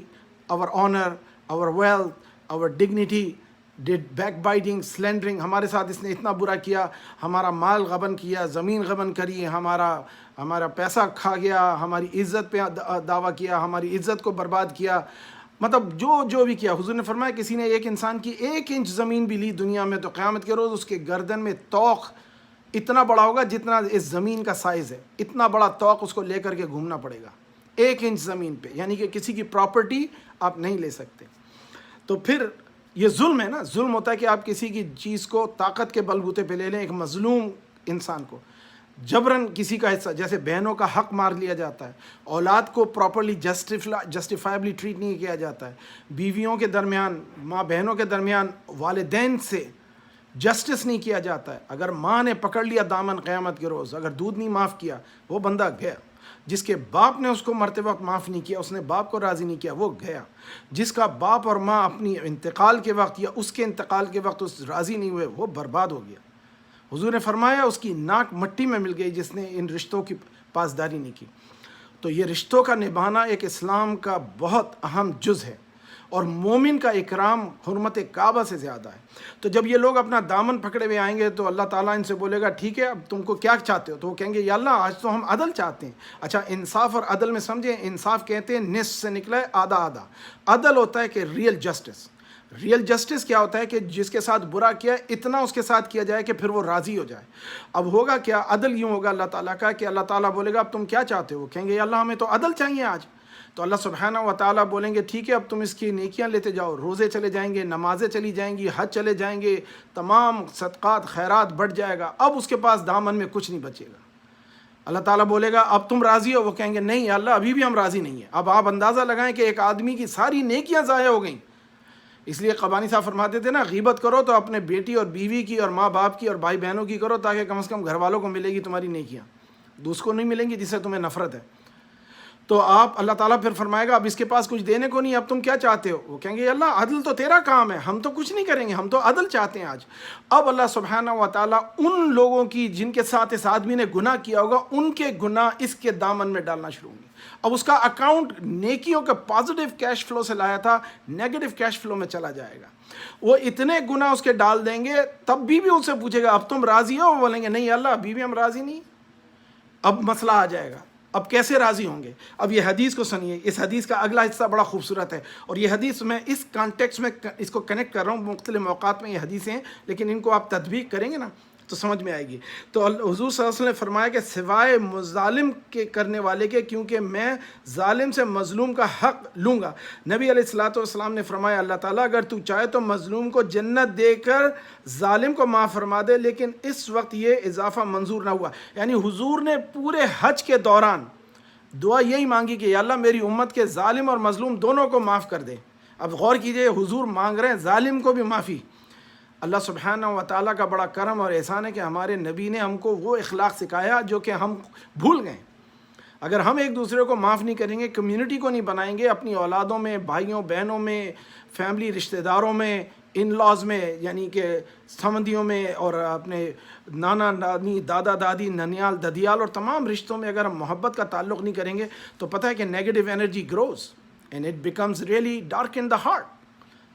our honour, our wealth, our dignity, did backbiting, slandering, ہمارے ساتھ اس نے اتنا برا کیا، ہمارا مال غبن کیا، زمین غبن کری، ہمارا پیسہ کھا گیا، ہماری عزت پہ دعویٰ کیا، ہماری عزت کو برباد کیا، مطلب جو بھی کیا۔ حضور نے فرمایا کسی نے ایک انسان کی 1 انچ زمین بھی لی دنیا میں تو قیامت کے روز اس کے گردن میں توق اتنا بڑا ہوگا جتنا اس زمین کا سائز ہے، اتنا بڑا توق اس کو لے کر کے گھومنا پڑے گا 1 انچ زمین پہ، یعنی کہ کسی کی پراپرٹی آپ نہیں لے سکتے۔ تو پھر یہ ظلم ہے نا، ظلم ہوتا ہے کہ آپ کسی کی چیز کو طاقت کے بل بوتے پہ لے لیں، ایک مظلوم انسان کو جبرن کسی کا حصہ، جیسے بہنوں کا حق مار لیا جاتا ہے، اولاد کو پراپرلی جسٹیفائبلی ٹریٹ نہیں کیا جاتا ہے، بیویوں کے درمیان، ماں بہنوں کے درمیان والدین سے جسٹس نہیں کیا جاتا ہے، اگر ماں نے پکڑ لیا دامن قیامت کے روز، اگر دودھ نہیں معاف کیا وہ بندہ گیا، جس کے باپ نے اس کو مرتے وقت معاف نہیں کیا، اس نے باپ کو راضی نہیں کیا، وہ گیا، جس کا باپ اور ماں اپنی انتقال کے وقت یا اس کے انتقال کے وقت اس راضی نہیں ہوئے، وہ برباد ہو گیا۔ حضور نے فرمایا اس کی ناک مٹی میں مل گئی جس نے ان رشتوں کی پاسداری نہیں کی۔ تو یہ رشتوں کا نبھانا ایک اسلام کا بہت اہم جز ہے، اور مومن کا اکرام حرمت کعبہ سے زیادہ ہے۔ تو جب یہ لوگ اپنا دامن پکڑے ہوئے آئیں گے تو اللہ تعالیٰ ان سے بولے گا ٹھیک ہے اب تم کو کیا چاہتے ہو، تو وہ کہیں گے یا اللہ آج تو ہم عدل چاہتے ہیں۔ اچھا، انصاف اور عدل میں سمجھیں، انصاف کہتے ہیں نصف سے نکلا ہے آدھا آدھا، عدل ہوتا ہے کہ ریئل جسٹس۔ ریئل جسٹس کیا ہوتا ہے کہ جس کے ساتھ برا کیا اتنا اس کے ساتھ کیا جائے کہ پھر وہ راضی ہو جائے۔ اب ہوگا کیا، عدل یوں ہوگا اللہ تعالیٰ کا کہ اللہ تعالیٰ بولے گا اب تم کیا چاہتے ہو، وہ کہیں گے یا اللہ ہمیں تو عدل چاہیے آج۔ تو اللہ سبحانہ و تعالیٰ بولیں گے ٹھیک ہے اب تم اس کی نیکیاں لیتے جاؤ، روزے چلے جائیں گے، نمازیں چلی جائیں گی، حج چلے جائیں گے، تمام صدقات خیرات بڑھ جائے گا، اب اس کے پاس دامن میں کچھ نہیں بچے گا۔ اللہ تعالیٰ بولے گا اب تم راضی ہو، وہ کہیں گے نہیں یا اللہ ابھی بھی ہم راضی نہیں ہیں۔ اب آپ اندازہ لگائیں کہ ایک آدمی کی ساری نیکیاں ضائع ہو گئیں۔ اس لیے قبانی صاحب فرماتے تھے نا، غیبت کرو تو اپنے بیٹی اور بیوی کی اور ماں باپ کی اور بھائی بہنوں کی کرو، تاکہ کم از کم گھر والوں کو ملے گی تمہاری نیکیاں، دوسروں کو نہیں ملیں گی جس سے تمہیں نفرت ہے۔ تو آپ اللہ تعالیٰ پھر فرمائے گا اب اس کے پاس کچھ دینے کو نہیں، اب تم کیا چاہتے ہو، وہ کہیں گے اللہ عدل تو تیرا کام ہے، ہم تو کچھ نہیں کریں گے، ہم تو عدل چاہتے ہیں آج۔ اب اللہ سبحانہ و تعالیٰ ان لوگوں کی جن کے ساتھ اس آدمی نے گناہ کیا ہوگا، ان کے گناہ اس کے دامن میں ڈالنا شروع ہوں گے۔ اب اس کا اکاؤنٹ نیکیوں کا پازیٹیو کیش فلو سے لایا تھا، نیگیٹو کیش فلو میں چلا جائے گا۔ وہ اتنے گناہ اس کے ڈال دیں گے، تب بھی ان سے پوچھے گا اب تم راضی ہو، وہ بولیں گے نہیں اللہ ابھی بھی ہم راضی نہیں۔ اب مسئلہ آ جائے گا، اب کیسے راضی ہوں گے؟ اب یہ حدیث کو سنیے، اس حدیث کا اگلا حصہ بڑا خوبصورت ہے، اور یہ حدیث میں اس کانٹیکس میں اس کو کنیکٹ کر رہا ہوں، مختلف موقعات میں یہ حدیثیں ہیں، لیکن ان کو آپ تطبیق کریں گے نا تو سمجھ میں آئے گی۔ تو حضور صلی اللہ علیہ وسلم نے فرمایا کہ سوائے ظالم کے کرنے والے کے، کیونکہ میں ظالم سے مظلوم کا حق لوں گا۔ نبی علیہ الصلوۃ والسلام نے فرمایا اللہ تعالیٰ اگر تو چاہے تو مظلوم کو جنت دے کر ظالم کو معاف فرما دے، لیکن اس وقت یہ اضافہ منظور نہ ہوا۔ یعنی حضور نے پورے حج کے دوران دعا یہی مانگی کہ یا اللہ میری امت کے ظالم اور مظلوم دونوں کو معاف کر دے۔ اب غور کیجئے، حضور مانگ رہے ہیں ظالم کو بھی معافی۔ اللہ سبحانہ و تعالیٰ کا بڑا کرم اور احسان ہے کہ ہمارے نبی نے ہم کو وہ اخلاق سکھایا جو کہ ہم بھول گئے۔ اگر ہم ایک دوسرے کو معاف نہیں کریں گے، کمیونٹی کو نہیں بنائیں گے، اپنی اولادوں میں، بھائیوں بہنوں میں، فیملی رشتہ داروں میں، ان لاز میں، یعنی کہ سمندیوں میں، اور اپنے نانا نانی، دادا دادی، ننیال ددیال اور تمام رشتوں میں اگر ہم محبت کا تعلق نہیں کریں گے تو پتہ ہے کہ negative energy grows and it becomes really dark in the heart.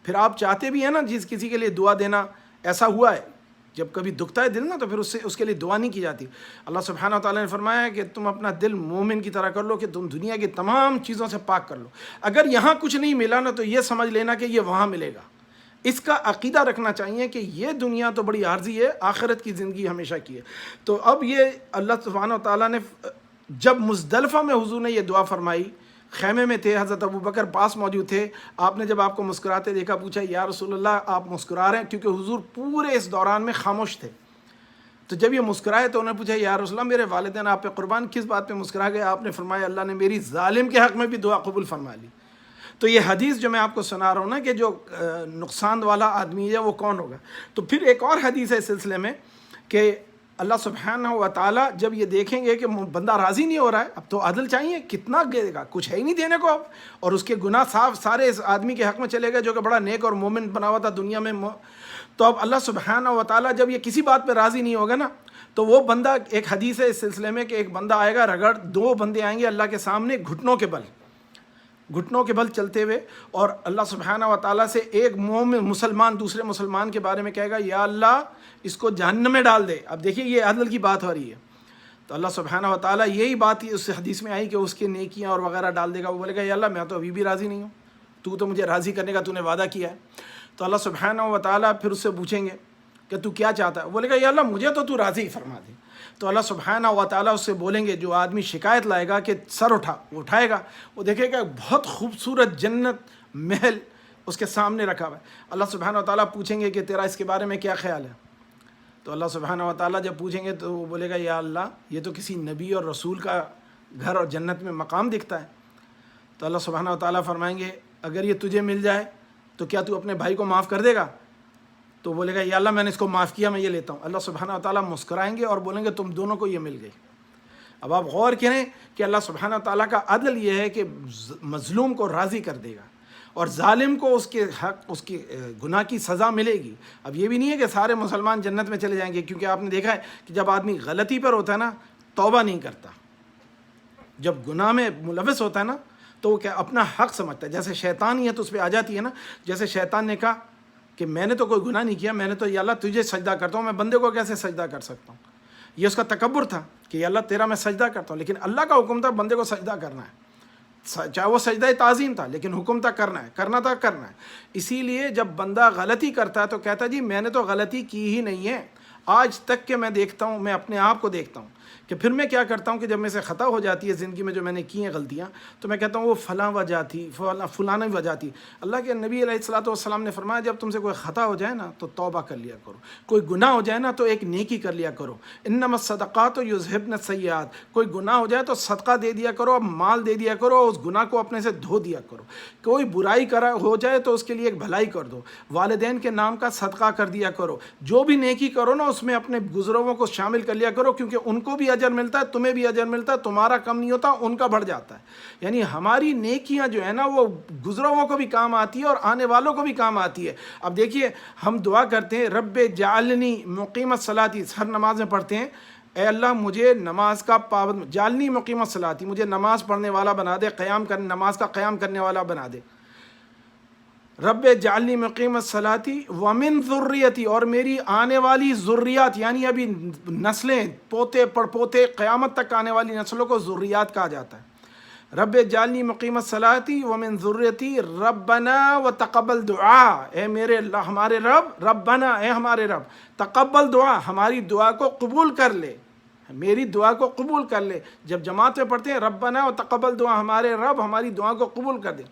پھر آپ چاہتے بھی ہیں نا جس کسی کے لیے دعا دینا، ایسا ہوا ہے جب کبھی دکھتا ہے دل نا تو پھر اس کے لیے دعا نہیں کی جاتی۔ اللہ سبحانہ و تعالیٰ نے فرمایا کہ تم اپنا دل مومن کی طرح کر لو کہ تم دنیا کی تمام چیزوں سے پاک کر لو۔ اگر یہاں کچھ نہیں ملا نا تو یہ سمجھ لینا کہ یہ وہاں ملے گا۔ اس کا عقیدہ رکھنا چاہیے کہ یہ دنیا تو بڑی عارضی ہے، آخرت کی زندگی ہمیشہ کی ہے۔ تو اب یہ اللہ سبحانہ و تعالیٰ نے جب مزدلفہ میں حضور نے یہ دعا فرمائی، خیمے میں تھے، حضرت ابوبکر پاس موجود تھے، آپ نے جب آپ کو مسکراتے دیکھا پوچھا یا رسول اللہ آپ مسکرا رہے ہیں، کیونکہ حضور پورے اس دوران میں خاموش تھے۔ تو جب یہ مسکرائے تو انہوں نے پوچھا یا رسول اللہ میرے والدین آپ پہ قربان، کس بات پہ مسکرا گئے؟ آپ نے فرمایا اللہ نے میری ظالم کے حق میں بھی دعا قبول فرما لی۔ تو یہ حدیث جو میں آپ کو سنا رہا ہوں نا کہ جو نقصان والا آدمی ہے وہ کون ہوگا۔ تو پھر ایک اور حدیث ہے اس سلسلے میں کہ اللہ سبحانہ و تعالیٰ جب یہ دیکھیں گے کہ بندہ راضی نہیں ہو رہا ہے، اب تو عدل چاہیے، کتنا دے گا، کچھ ہے ہی نہیں دینے کو اب، اور اس کے گناہ صاف سارے اس آدمی کے حق میں چلے گئے جو کہ بڑا نیک اور مومن بنا ہوا تھا دنیا میں۔ تو اب اللہ سبحانہ و تعالیٰ جب یہ کسی بات پہ راضی نہیں ہوگا نا تو وہ بندہ، ایک حدیث ہے اس سلسلے میں کہ ایک بندہ آئے گا رگڑ، دو بندے آئیں گے اللہ کے سامنے گھٹنوں کے بل چلتے ہوئے، اور اللہ سبحانہ و تعالیٰ سے ایک مومن مسلمان دوسرے مسلمان کے بارے میں کہے گا یا اللہ اس کو جہنم میں ڈال دے۔ اب دیکھیے یہ عدل کی بات ہو رہی ہے، تو اللہ سبحانہ و تعالیٰ یہی بات اس حدیث میں آئی کہ اس کے نیکیاں اور وغیرہ ڈال دے گا۔ وہ بولے گا یا اللہ میں تو ابھی بھی راضی نہیں ہوں، تو مجھے راضی کرنے کا تو نے وعدہ کیا ہے۔ تو اللہ سبحانہ و تعالیٰ پھر اس سے پوچھیں گے کہ تو کیا چاہتا ہے؟ وہ بولے گا یا اللہ مجھے تو راضی فرما دے۔ تو اللہ سبحانہ و تعالیٰ اس سے بولیں گے، جو آدمی شکایت لائے گا کہ سر اٹھا، وہ اٹھائے گا، وہ دیکھے گا بہت خوبصورت جنت محل اس کے سامنے رکھا ہوا ہے۔ اللہ سبحانہ و تعالیٰ پوچھیں گے کہ تیرا اس کے بارے میں کیا خیال ہے؟ تو تو اللہ سبحانہ و تعالیٰ جب پوچھیں گے تو وہ بولے گا یا اللہ یہ تو کسی نبی اور رسول کا گھر اور جنت میں مقام دکھتا ہے. تو اللہ سبحانہ و تعالیٰ فرمائیں گے اگر یہ تجھے مل جائے تو کیا تو اپنے بھائی کو معاف کر دے گا؟ تو بولے گا یا اللہ میں نے اس کو معاف کیا، میں یہ لیتا ہوں. اللہ سبحانہ و تعالیٰ مسکرائیں گے اور بولیں گے تم دونوں کو یہ مل گئی. اب آپ غور کریں کہ اللہ سبحانہ و تعالیٰ کا عدل یہ ہے کہ مظلوم کو راضی کر دے گا اور ظالم کو اس کے حق، اس کی گناہ کی سزا ملے گی. اب یہ بھی نہیں ہے کہ سارے مسلمان جنت میں چلے جائیں گے، کیونکہ آپ نے دیکھا ہے کہ جب آدمی غلطی پر ہوتا ہے نا توبہ نہیں کرتا، جب گناہ میں ملوث ہوتا ہے نا تو وہ کیا اپنا حق سمجھتا ہے. جیسے شیطانیت اس پہ آ جاتی ہے نا، جیسے شیطان نے کہا کہ میں نے تو کوئی گناہ نہیں کیا، میں نے تو یا اللہ تجھے سجدہ کرتا ہوں، میں بندے کو کیسے سجدہ کر سکتا ہوں. یہ اس کا تکبر تھا کہ یا اللہ تیرا میں سجدہ کرتا ہوں، لیکن اللہ کا حکم تھا بندے کو سجدہ کرنا ہے. چاہے وہ سجدہ تعظیم تھا لیکن حکم تھا کرنا ہے، کرنا تھا کرنا ہے. اسی لیے جب بندہ غلطی کرتا ہے تو کہتا ہے جی میں نے تو غلطی کی ہی نہیں ہے. آج تک کہ میں دیکھتا ہوں، میں اپنے آپ کو دیکھتا ہوں کہ پھر میں کیا کرتا ہوں کہ جب میں سے خطا ہو جاتی ہے زندگی میں جو میں نے کی ہیں غلطیاں، تو میں کہتا ہوں وہ فلاں وجہ تھی، فلاں وجہ تھی. اللہ کے نبی علیہ الصلوۃ والسلام نے فرمایا جب تم سے کوئی خطا ہو جائے نا تو توبہ کر لیا کرو، کوئی گناہ ہو جائے نا تو ایک نیکی کر لیا کرو. انما الصدقات یذہبن السیئات، کوئی گناہ ہو جائے تو صدقہ دے دیا کرو، مال دے دیا کرو، اس گناہ کو اپنے سے دھو دیا کرو. کوئی برائی ہو جائے تو اس کے لیے ایک بھلائی کر دو، والدین کے نام کا صدقہ کر دیا کرو. جو بھی نیکی کرو نا اس میں اپنے گزرووں کو شامل کر لیا کرو، کیونکہ ان کو بھی اجر ملتا ہے، تمہیں بھی اجر ملتا ہے، تمہارا کم نہیں ہوتا، ان کا بڑھ جاتا ہے. یعنی ہماری نیکیاں جو ہے نا وہ گزرووں کو بھی کام آتی ہے اور آنے والوں کو بھی کام آتی ہے. اب دیکھیے ہم دعا کرتے ہیں رب جعلنی مقیم الصلاۃ، ہر نماز میں پڑھتے ہیں اے اللہ مجھے نماز کا پابند، جعلنی مقیم الصلاۃ، مجھے نماز پڑھنے والا بنا دے، نماز کا قیام کرنے والا بنا دے. رب جعلنی مقیم الصلاۃ ومن ذریتی، اور میری آنے والی ذریات یعنی ابھی نسلیں، پوتے پڑپوتے، قیامت تک آنے والی نسلوں کو ذریات کہا جاتا ہے. رب جعلنی مقیم الصلاۃ ومن ذریتی ربنا وتقبل دعا، اے میرے اللہ ہمارے رب، ربنا اے ہمارے رب، تقبل دعا ہماری دعا کو قبول کر لے، میری دعا کو قبول کر لے. جب جماعت میں پڑھتے ہیں ربنا وتقبل دعا، ہمارے رب ہماری دعا کو قبول کر دے.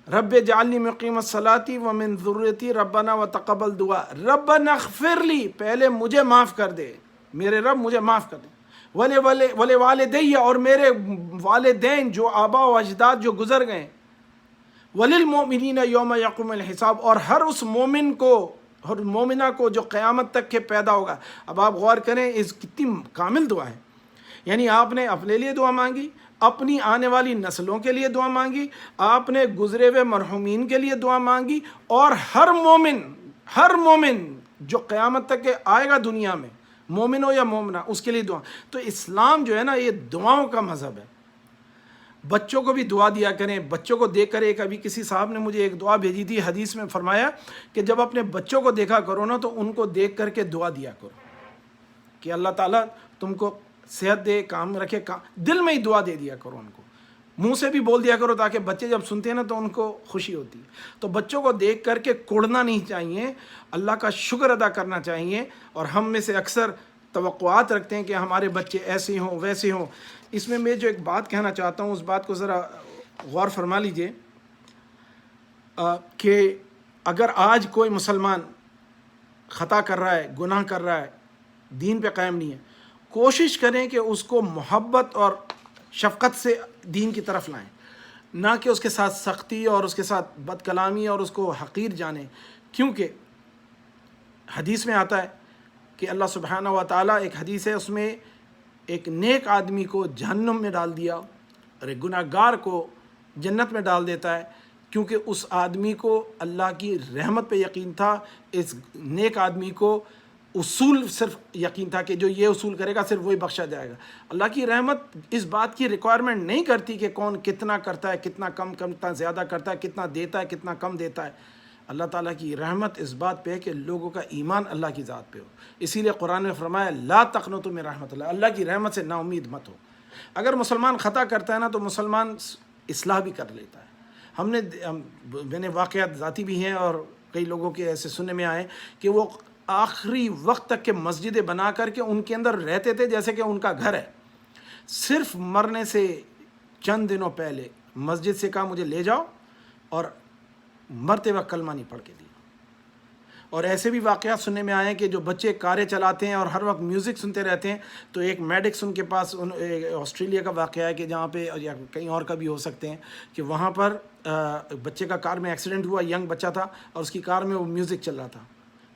رب جعلنی مقیم الصلاۃ ومن ذریتی ربنا وتقبل دعا. ربنا اغفر لی، پہلے مجھے معاف کر دے، میرے رب مجھے معاف کر دے. ولی والدی، اور میرے والدین جو آبا و اجداد جو گزر گئے. وللمؤمنین یوم یقوم الحساب، اور ہر اس مومن کو، ہر مومنہ کو جو قیامت تک کے پیدا ہوگا. اب آپ غور کریں اس کتنی کامل دعا ہے. یعنی آپ نے اپنے لیے دعا مانگی، اپنی آنے والی نسلوں کے لیے دعا مانگی، آپ نے گزرے ہوئے مرحومین کے لیے دعا مانگی، اور ہر مومن جو قیامت تک کے آئے گا دنیا میں، مومن ہو یا مومنہ، اس کے لیے دعا. تو اسلام جو ہے نا یہ دعاؤں کا مذہب ہے. بچوں کو بھی دعا دیا کریں. بچوں کو دیکھ کر ابھی کسی صاحب نے مجھے ایک دعا بھیجی تھی، حدیث میں فرمایا کہ جب اپنے بچوں کو دیکھا کرو نا تو ان کو دیکھ کر کے دعا دیا کرو کہ اللہ تعالیٰ تم کو صحت دے، کام رکھے. دل میں ہی دعا دے دیا کرو ان کو، منہ سے بھی بول دیا کرو تاکہ بچے جب سنتے ہیں نا تو ان کو خوشی ہوتی ہے. تو بچوں کو دیکھ کر کے کوڑنا نہیں چاہیے، اللہ کا شکر ادا کرنا چاہیے. اور ہم میں سے اکثر توقعات رکھتے ہیں کہ ہمارے بچے ایسے ہوں ویسے ہوں. اس میں جو ایک بات کہنا چاہتا ہوں اس بات کو ذرا غور فرما لیجئے کہ اگر آج کوئی مسلمان خطا کر رہا ہے، گناہ کر رہا ہے، دین پہ قائم نہیں ہے، کوشش کریں کہ اس کو محبت اور شفقت سے دین کی طرف لائیں، نہ کہ اس کے ساتھ سختی اور اس کے ساتھ بد کلامی اور اس کو حقیر جانیں. کیونکہ حدیث میں آتا ہے کہ اللہ سبحانہ و تعالیٰ، ایک حدیث ہے اس میں ایک نیک آدمی کو جہنم میں ڈال دیا اور ایک گناہ گار کو جنت میں ڈال دیتا ہے، کیونکہ اس آدمی کو اللہ کی رحمت پہ یقین تھا. اس نیک آدمی کو اصول صرف یقین تھا کہ جو یہ اصول کرے گا صرف وہی بخشا جائے گا. اللہ کی رحمت اس بات کی ریکوائرمنٹ نہیں کرتی کہ کون کتنا کرتا ہے، کتنا کم کتنا زیادہ کرتا ہے، کتنا دیتا ہے، کتنا کم دیتا ہے. اللہ تعالیٰ کی رحمت اس بات پہ ہے کہ لوگوں کا ایمان اللہ کی ذات پہ ہو. اسی لیے قرآن نے فرمایا لا تقنطوا من رحمت اللہ، اللہ کی رحمت سے نا امید مت ہو. اگر مسلمان خطا کرتا ہے نا تو مسلمان اصلاح بھی کر لیتا ہے. میں نے واقعات ذاتی بھی ہیں اور کئی لوگوں کے ایسے سننے میں آئے کہ وہ آخری وقت تک کے مسجدیں بنا کر کے ان کے اندر رہتے تھے جیسے کہ ان کا گھر ہے. صرف مرنے سے چند دنوں پہلے مسجد سے کہا مجھے لے جاؤ، اور مرتے وقت کلمہ نہیں پڑھ کے دیا. اور ایسے بھی واقعات سننے میں آئے ہیں کہ جو بچے کاریں چلاتے ہیں اور ہر وقت میوزک سنتے رہتے ہیں، تو ایک میڈکس ان کے پاس آسٹریلیا کا واقعہ ہے کہ جہاں پہ یا کہیں اور کا بھی ہو سکتے ہیں کہ وہاں پر بچے کا کار میں ایکسیڈنٹ ہوا، ینگ بچہ تھا اور اس کی کار میں وہ میوزک چل رہا تھا،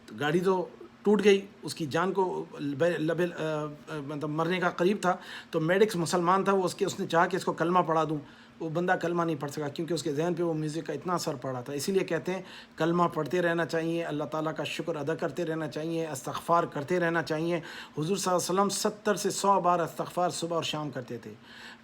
تو گاڑی تو ٹوٹ گئی، اس کی جان کو مطلب مرنے کا قریب تھا، تو میڈکس مسلمان تھا، اس نے چاہا کہ اس کو کلمہ پڑھا دوں، وہ بندہ کلمہ نہیں پڑھ سکا کیونکہ اس کے ذہن پہ وہ میوزک کا اتنا اثر پڑا تھا۔ اسی لیے کہتے ہیں کلمہ پڑھتے رہنا چاہیے، اللہ تعالیٰ کا شکر ادا کرتے رہنا چاہیے، استغفار کرتے رہنا چاہیے۔ حضور صلی اللہ علیہ وسلم 70 سے 100 بار استغفار صبح اور شام کرتے تھے۔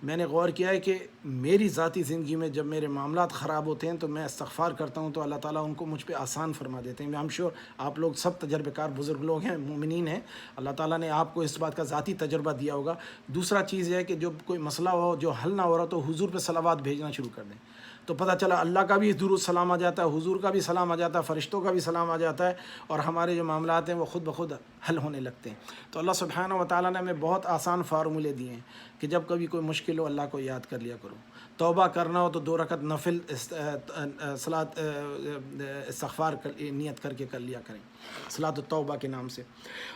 میں نے غور کیا ہے کہ میری ذاتی زندگی میں جب میرے معاملات خراب ہوتے ہیں تو میں استغفار کرتا ہوں تو اللہ تعالیٰ ان کو مجھ پہ آسان فرما دیتے ہیں۔ میں ہم شیور آپ لوگ سب تجربے کار بزرگ لوگ ہیں، مومنین ہیں، اللہ تعالیٰ نے آپ کو اس بات کا ذاتی تجربہ دیا ہوگا۔ دوسرا چیز یہ ہے کہ جب کوئی مسئلہ ہو جو حل نہ ہو رہا تو حضور پہ صلوات بھیجنا شروع کر دیں، تو پتہ چلا اللہ کا بھی درود سلام آ جاتا ہے، حضور کا بھی سلام آ جاتا ہے، فرشتوں کا بھی سلام آ جاتا ہے، اور ہمارے جو معاملات ہیں وہ خود بخود حل ہونے لگتے ہیں۔ تو اللہ سبحانہ و تعالیٰ نے ہمیں بہت آسان فارمولے دیے ہیں کہ جب کبھی کوئی مشکل ہو اللہ کو یاد کر لیا کرو، توبہ کرنا ہو تو 2 رکعت نفل صلاۃ استغفار نیت کر کے کر لیا کریں، صلاۃ التوبہ کے نام سے۔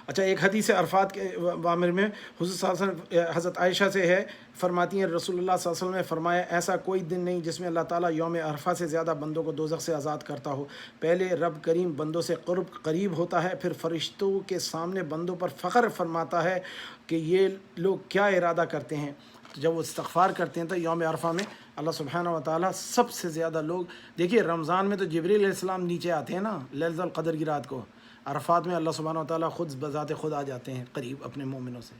اچھا، ایک حدیث عرفات کے عوامر میں حضرت صلی اللہ علیہ وسلم حضرت عائشہ سے ہے، فرماتی ہیں رسول اللہ صلی اللہ علیہ وسلم نے فرمایا ایسا کوئی دن نہیں جس میں اللہ تعالیٰ یوم عرفہ سے زیادہ بندوں کو دوزخ سے آزاد کرتا ہو۔ پہلے رب کریم بندوں سے قریب ہوتا ہے، پھر فرشتوں کے سامنے بندوں پر فخر فرماتا ہے کہ یہ لوگ کیا ارادہ کرتے ہیں۔ تو جب وہ استغفار کرتے ہیں تو یوم عرفہ میں اللہ سبحانہ و تعالیٰ سب سے زیادہ لوگ، دیکھیے رمضان میں تو جبریل علیہ السلام نیچے آتے ہیں نا لیلۃ القدر کی رات کو، عرفات میں اللہ سبحانہ و تعالیٰ خود بذات خود آ جاتے ہیں قریب اپنے مومنوں سے۔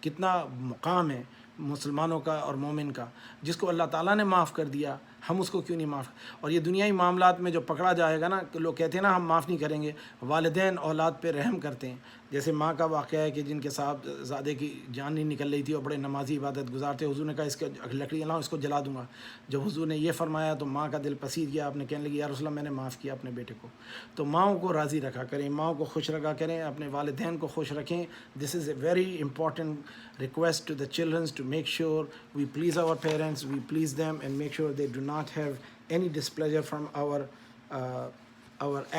کتنا مقام ہے مسلمانوں کا اور مومن کا، جس کو اللہ تعالیٰ نے معاف کر دیا ہم اس کو کیوں نہیں معاف۔ اور یہ دنیائی معاملات میں جو پکڑا جائے گا نا، کہ لوگ کہتے ہیں نا ہم معاف نہیں کریں گے، والدین اولاد پہ رحم کرتے ہیں، جیسے ماں کا واقعہ ہے کہ جن کے صاحب زادے کی جان نہیں نکل رہی تھی اور بڑے نمازی عبادت گزار تھے، حضور نے کہا اس کے لکڑی لاؤ اس کو جلا دوں گا۔ جب حضور نے یہ فرمایا تو ماں کا دل پسیر گیا، آپ نے کہنے لگی یا رسول اللہ میں نے معاف کیا اپنے بیٹے کو۔ تو ماؤں کو راضی رکھا کریں، ماؤں کو خوش رکھا کریں، اپنے والدین کو خوش رکھیں۔ This is a very important request to the children to make sure we please our parents, we please them and make sure they do not have any displeasure from our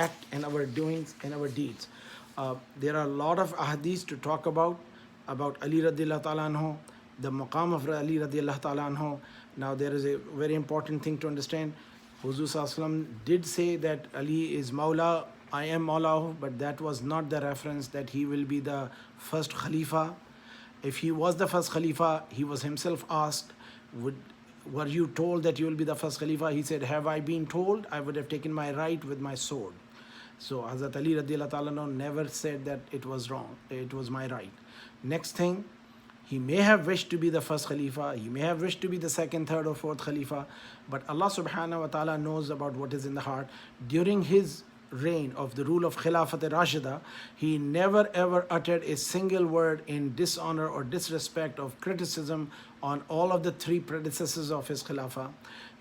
act and our doings and our deeds. There are a lot of ahadith to talk about Ali radiyallahu ta'ala anhu, the maqam of Ali radiyallahu ta'ala anhu. Now there is a very important thing to understand. Huzur Sallallahu Alaihi Wasallam did say that Ali is Mawla, I am Mawla, but that was not the reference that he will be the first Khalifa. If he was the first Khalifa, he was himself asked, were you told that you will be the first Khalifa? He said, have I been told? I would have taken my right with my sword. So Hazrat Ali radiyallahu ta'ala never said that it was wrong, it was my right. Next thing, he may have wished to be the first Khalifa, he may have wished to be the second, third or fourth Khalifa, but Allah subhanahu wa ta'ala knows about what is in the heart. During his reign of the rule of Khilafat Rashida, he never ever uttered a single word in dishonor or disrespect of criticism on all of the 3 predecessors of his Khilafah.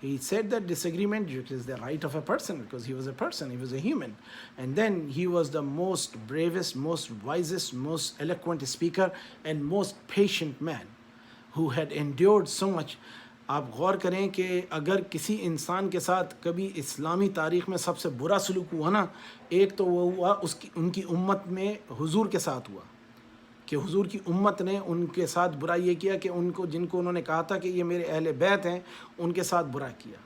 He said that disagreement is the right of a person because he was a person, he was a human. And then he was the most bravest, most wisest, most eloquent speaker and most patient man who had endured so much. آپ غور کریں کہ اگر کسی انسان کے ساتھ کبھی اسلامی تاریخ میں سب سے برا سلوک ہوا نا، ایک تو وہ ہوا ان کی امت میں حضور کے ساتھ ہوا، کہ حضور کی امت نے ان کے ساتھ برا یہ کیا کہ ان کو جن کو انہوں نے کہا تھا کہ یہ میرے اہل بیت ہیں ان کے ساتھ برا کیا۔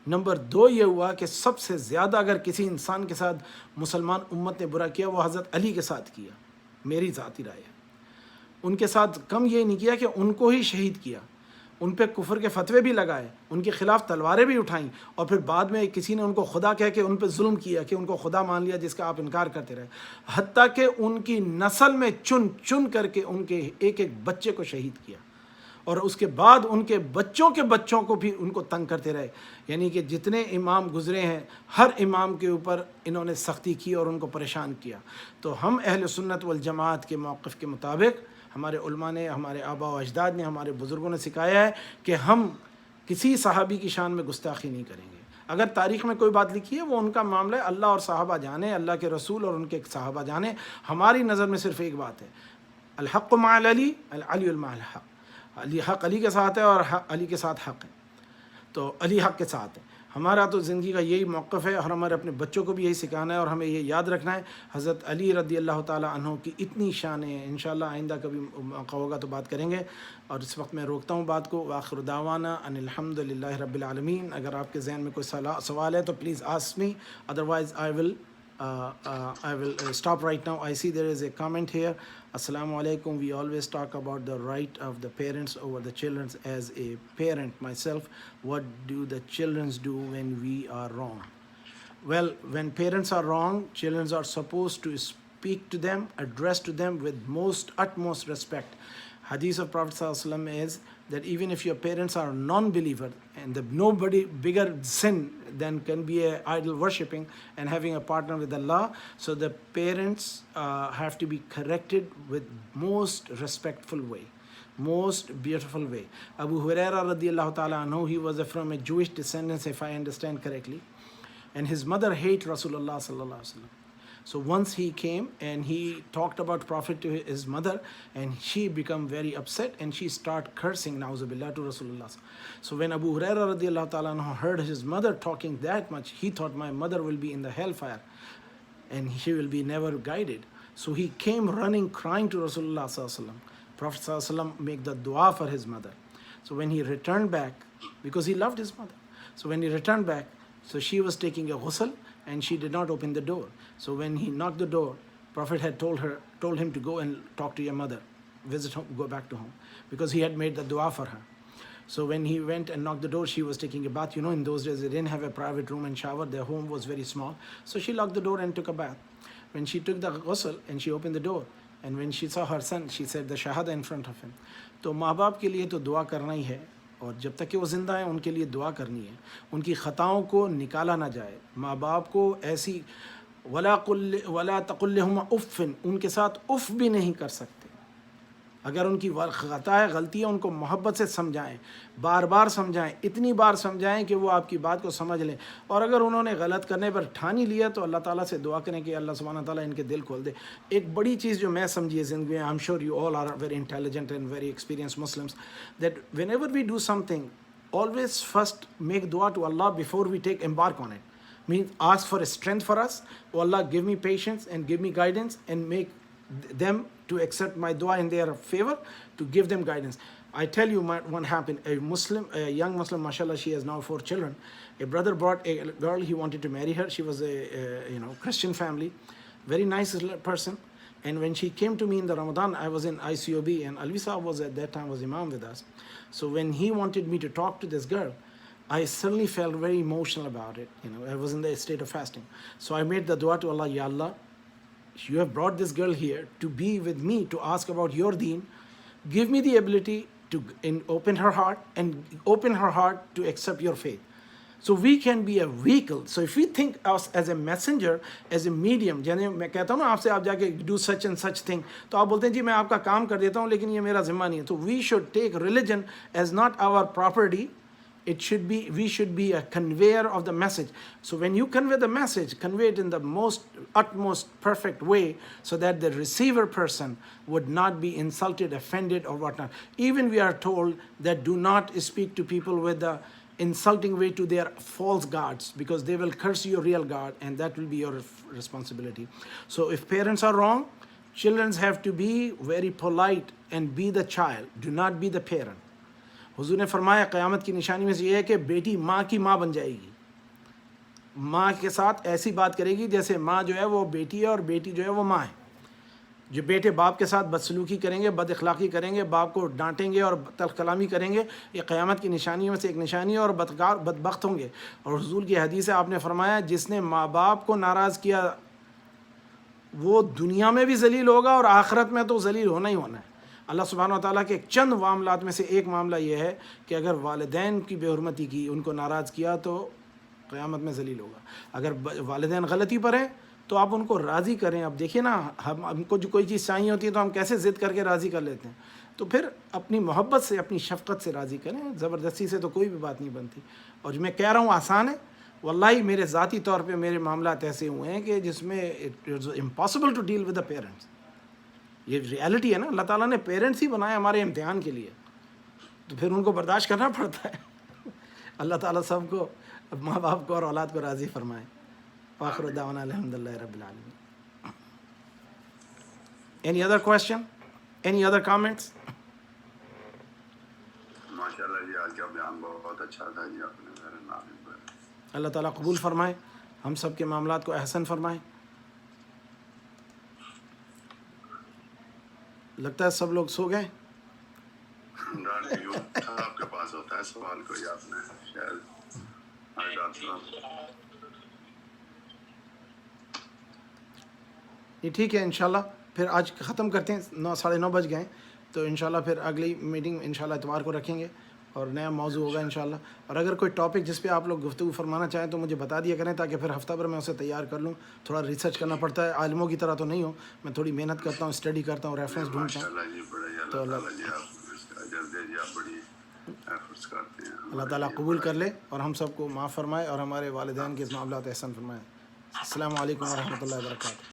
نمبر 2 یہ ہوا کہ سب سے زیادہ اگر کسی انسان کے ساتھ مسلمان امت نے برا کیا وہ حضرت علی کے ساتھ کیا، میری ذاتی رائے ہے۔ ان کے ساتھ کم یہ نہیں کیا کہ ان کو ہی شہید کیا، ان پہ کفر کے فتوے بھی لگائے، ان کے خلاف تلواریں بھی اٹھائیں، اور پھر بعد میں کسی نے ان کو خدا کہہ کے ان پہ ظلم کیا کہ ان کو خدا مان لیا جس کا آپ انکار کرتے رہے، حتیٰ کہ ان کی نسل میں چن کر کے ان کے ایک بچے کو شہید کیا، اور اس کے بعد ان کے بچوں کو بھی ان کو تنگ کرتے رہے۔ یعنی کہ جتنے امام گزرے ہیں ہر امام کے اوپر انہوں نے سختی کی اور ان کو پریشان کیا۔ تو ہم اہل سنت والجماعت کے موقف کے مطابق ہمارے علماء نے، ہمارے آباء و اجداد نے، ہمارے بزرگوں نے سکھایا ہے کہ ہم کسی صحابی کی شان میں گستاخی نہیں کریں گے۔ اگر تاریخ میں کوئی بات لکھی ہے وہ ان کا معاملہ ہے، اللہ اور صحابہ جانے، اللہ کے رسول اور ان کے صحابہ جانے۔ ہماری نظر میں صرف ایک بات ہے، الحق مع علی، علی مع الحق، علی حق علی کے ساتھ ہے اور علی کے ساتھ حق ہے، تو علی حق کے ساتھ ہے۔ ہمارا تو زندگی کا یہی موقف ہے اور ہمارے اپنے بچوں کو بھی یہی سکھانا ہے اور ہمیں یہ یاد رکھنا ہے حضرت علی رضی اللہ تعالیٰ عنہ کی اتنی شانیں ہیں. انشاءاللہ آئندہ کبھی موقع ہوگا تو بات کریں گے، اور اس وقت میں روکتا ہوں بات کو. وآخر دعوانا ان الحمد للہ رب العالمین. اگر آپ کے ذہن میں کوئی سوال ہے تو please ask me, otherwise I will stop right now. I see there is a comment here. Assalamu alaikum. We always talk about the right of the parents over the children. As a parent myself, what do the children do when we are wrong? Well, when parents are wrong, children are supposed to speak to them, address to them with utmost respect. Hadith of Prophet ﷺ is that even if your parents are non-believer, and nobody bigger sin than can be a idol worshipping and having a partner with Allah, so the parents have to be corrected with most respectful way, most beautiful way. Abu Huraira radiallahu ta'ala anhu, he was from a Jewish descendants, if I understand correctly, and his mother hated Rasulullah sallallahu alaihi wasallam. So once he came and he talked about Prophet to his mother, and she became very upset and she started cursing, na'uzubillah, to Rasulullah. So when Abu Huraira radiallahu ta'ala anhu heard his mother talking that much, he thought, my mother will be in the hellfire and she will be never guided. So he came running, crying to Rasulullah sallallahu alaihi wasallam. Prophet sallallahu alaihi wasallam make the dua for his mother. So when he returned back, because he loved his mother, so when he returned back, so she was taking a ghusl and she did not open the door. So when he knocked the door, Prophet had told him to go and talk to your mother, visit home, go back to home, because he had made the dua for her. So when he went and knocked the door, she was taking a bath. In those days they didn't have a private room and shower. Their home was very small. So she locked the door and took a bath. When she took the ghusl and she opened the door, and when she saw her son, she said the shahada in front of him. تو ماں باپ کے لیے تو دعا کرنا ہی ہے، اور جب تک کہ وہ زندہ ہیں ان کے لیے دعا کرنی ہے. ان کی خطاؤں کو نکالا نہ جائے. ماں باپ کو ایسی ولا تقل لهما اف، ان کے ساتھ اف بھی نہیں کر سکتے. اگر ان کی خطا ہے، غلطی ہے، ان کو محبت سے سمجھائیں، بار بار سمجھائیں، اتنی بار سمجھائیں کہ وہ آپ کی بات کو سمجھ لیں. اور اگر انہوں نے غلط کرنے پر ٹھان ہی لیا تو اللہ تعالیٰ سے دعا کریں کہ اللہ سبحانہ تعالیٰ ان کے دل کھول دے. ایک بڑی چیز جو میں سمجھی ہے زندگی میں، I'm sure you all are very intelligent and very experienced Muslims, that whenever we do something, always first make dua to Allah before we embark on it. Means ask for a strength for us. Oh Allah, give me patience and give me guidance, and make them to accept my dua in their favor, to give them guidance. I tell you what happened. A young Muslim, mashallah, she has now 4 children. A brother brought a girl, he wanted to marry her. She was a Christian family, very nice person. And when she came to me in the Ramadan, I was in ICOB, and Alvi Saab was at that time was Imam with us. So when he wanted me to talk to this girl, I suddenly felt very emotional about it. I was in the state of fasting. So I made the dua to Allah, Ya Allah, you have brought this girl here to be with me, to ask about your deen. Give me the ability to open her heart to accept your faith. So we can be a vehicle. So if we think us as a messenger, as a medium, جیسے میں کہتا ہوں نا آپ سے، آپ جا کے do such and such thing, تو آپ بولتے ہیں جی میں آپ کا کام کر دیتا ہوں لیکن یہ میرا ذمہ نہیں ہے. تو we should take religion as not our property. We should be a conveyor of the message. So when you convey the message, convey it in the utmost perfect way, so that the receiver person would not be insulted, offended, or whatnot. Even we are told that do not speak to people with the insulting way to their false gods, because they will curse your real God, and that will be your responsibility. So if parents are wrong, children have to be very polite and be the child. Do not be the parent. حضور نے فرمایا قیامت کی نشانی میں سے یہ ہے کہ بیٹی ماں کی ماں بن جائے گی، ماں کے ساتھ ایسی بات کرے گی جیسے ماں جو ہے وہ بیٹی ہے اور بیٹی جو ہے وہ ماں ہے. جو بیٹے باپ کے ساتھ بدسلوکی کریں گے، بد اخلاقی کریں گے، باپ کو ڈانٹیں گے اور تلخ کلامی کریں گے، یہ قیامت کی نشانیوں میں سے ایک نشانی ہے، اور بدبخت ہوں گے. اور حضور کی حدیث ہے، آپ نے فرمایا جس نے ماں باپ کو ناراض کیا وہ دنیا میں بھی ذلیل ہوگا اور آخرت میں تو ذلیل ہونا ہی ہونا ہے. اللہ سبحانہ و تعالیٰ کے چند معاملات میں سے ایک معاملہ یہ ہے کہ اگر والدین کی بے حرمتی کی، ان کو ناراض کیا، تو قیامت میں ذلیل ہوگا. اگر والدین غلطی پر ہیں تو آپ ان کو راضی کریں. اب دیکھیے نا، ہم کو جو کوئی چیز چاہیے ہوتی ہے تو ہم کیسے ضد کر کے راضی کر لیتے ہیں. تو پھر اپنی محبت سے، اپنی شفقت سے راضی کریں. زبردستی سے تو کوئی بھی بات نہیں بنتی. اور جو میں کہہ رہا ہوں آسان ہے، واللہ میرے ذاتی طور پہ میرے معاملات ایسے ہوئے ہیں کہ جس میں it is impossible to deal with the parents. یہ ریالٹی ہے نا، اللہ تعالیٰ نے پیرنٹس ہی بنائے ہمارے امتحان کے لیے، تو پھر ان کو برداشت کرنا پڑتا ہے. اللہ تعالیٰ سب کو اب ماں باپ کو اور اولاد کو راضی فرمائیں. وآخر دعوانا الحمدللہ رب العالمین. Any other question? Any other comments? ماشاءاللہ جی، آج کا بیان بہت اچھا تھا جی، آپ نے میرے نام پر. اللہ تعالیٰ قبول فرمائے، ہم سب کے معاملات کو احسن فرمائے. لگتا ہے سب لوگ سو گئے. ڈاکٹر یوں آپ کے پاس ہوتا ہے سوال کوئی آپ نے شاید. ڈاکٹر صاحب یہ ٹھیک ہے انشاءاللہ پھر آج ختم کرتے ہیں. 9:30 بج گئے تو انشاءاللہ پھر اگلی میٹنگ انشاءاللہ اتوار کو رکھیں گے اور نیا موضوع ہوگا انشاءاللہ. اور اگر کوئی ٹاپک جس پہ آپ لوگ گفتگو فرمانا چاہیں تو مجھے بتا دیا کریں تاکہ پھر ہفتہ بھر میں اسے تیار کر لوں. تھوڑا ریسرچ کرنا پڑتا ہے، عالموں کی طرح تو نہیں ہوں میں، تھوڑی محنت کرتا ہوں، اسٹڈی کرتا ہوں، ریفرنس ڈھونڈتا ہوں. ماشاءاللہ جی، بڑے اللہ تعالیٰ جی آپ کو اس کا اجر دے جی، آپ بڑی ایفرٹس کرتے ہیں. اللہ تعالیٰ قبول کر لے اور ہم سب کو معاف فرمائے اور ہمارے والدین کے معاملات احسن فرمائے. السلام علیکم ورحمۃ اللہ وبرکاتہ.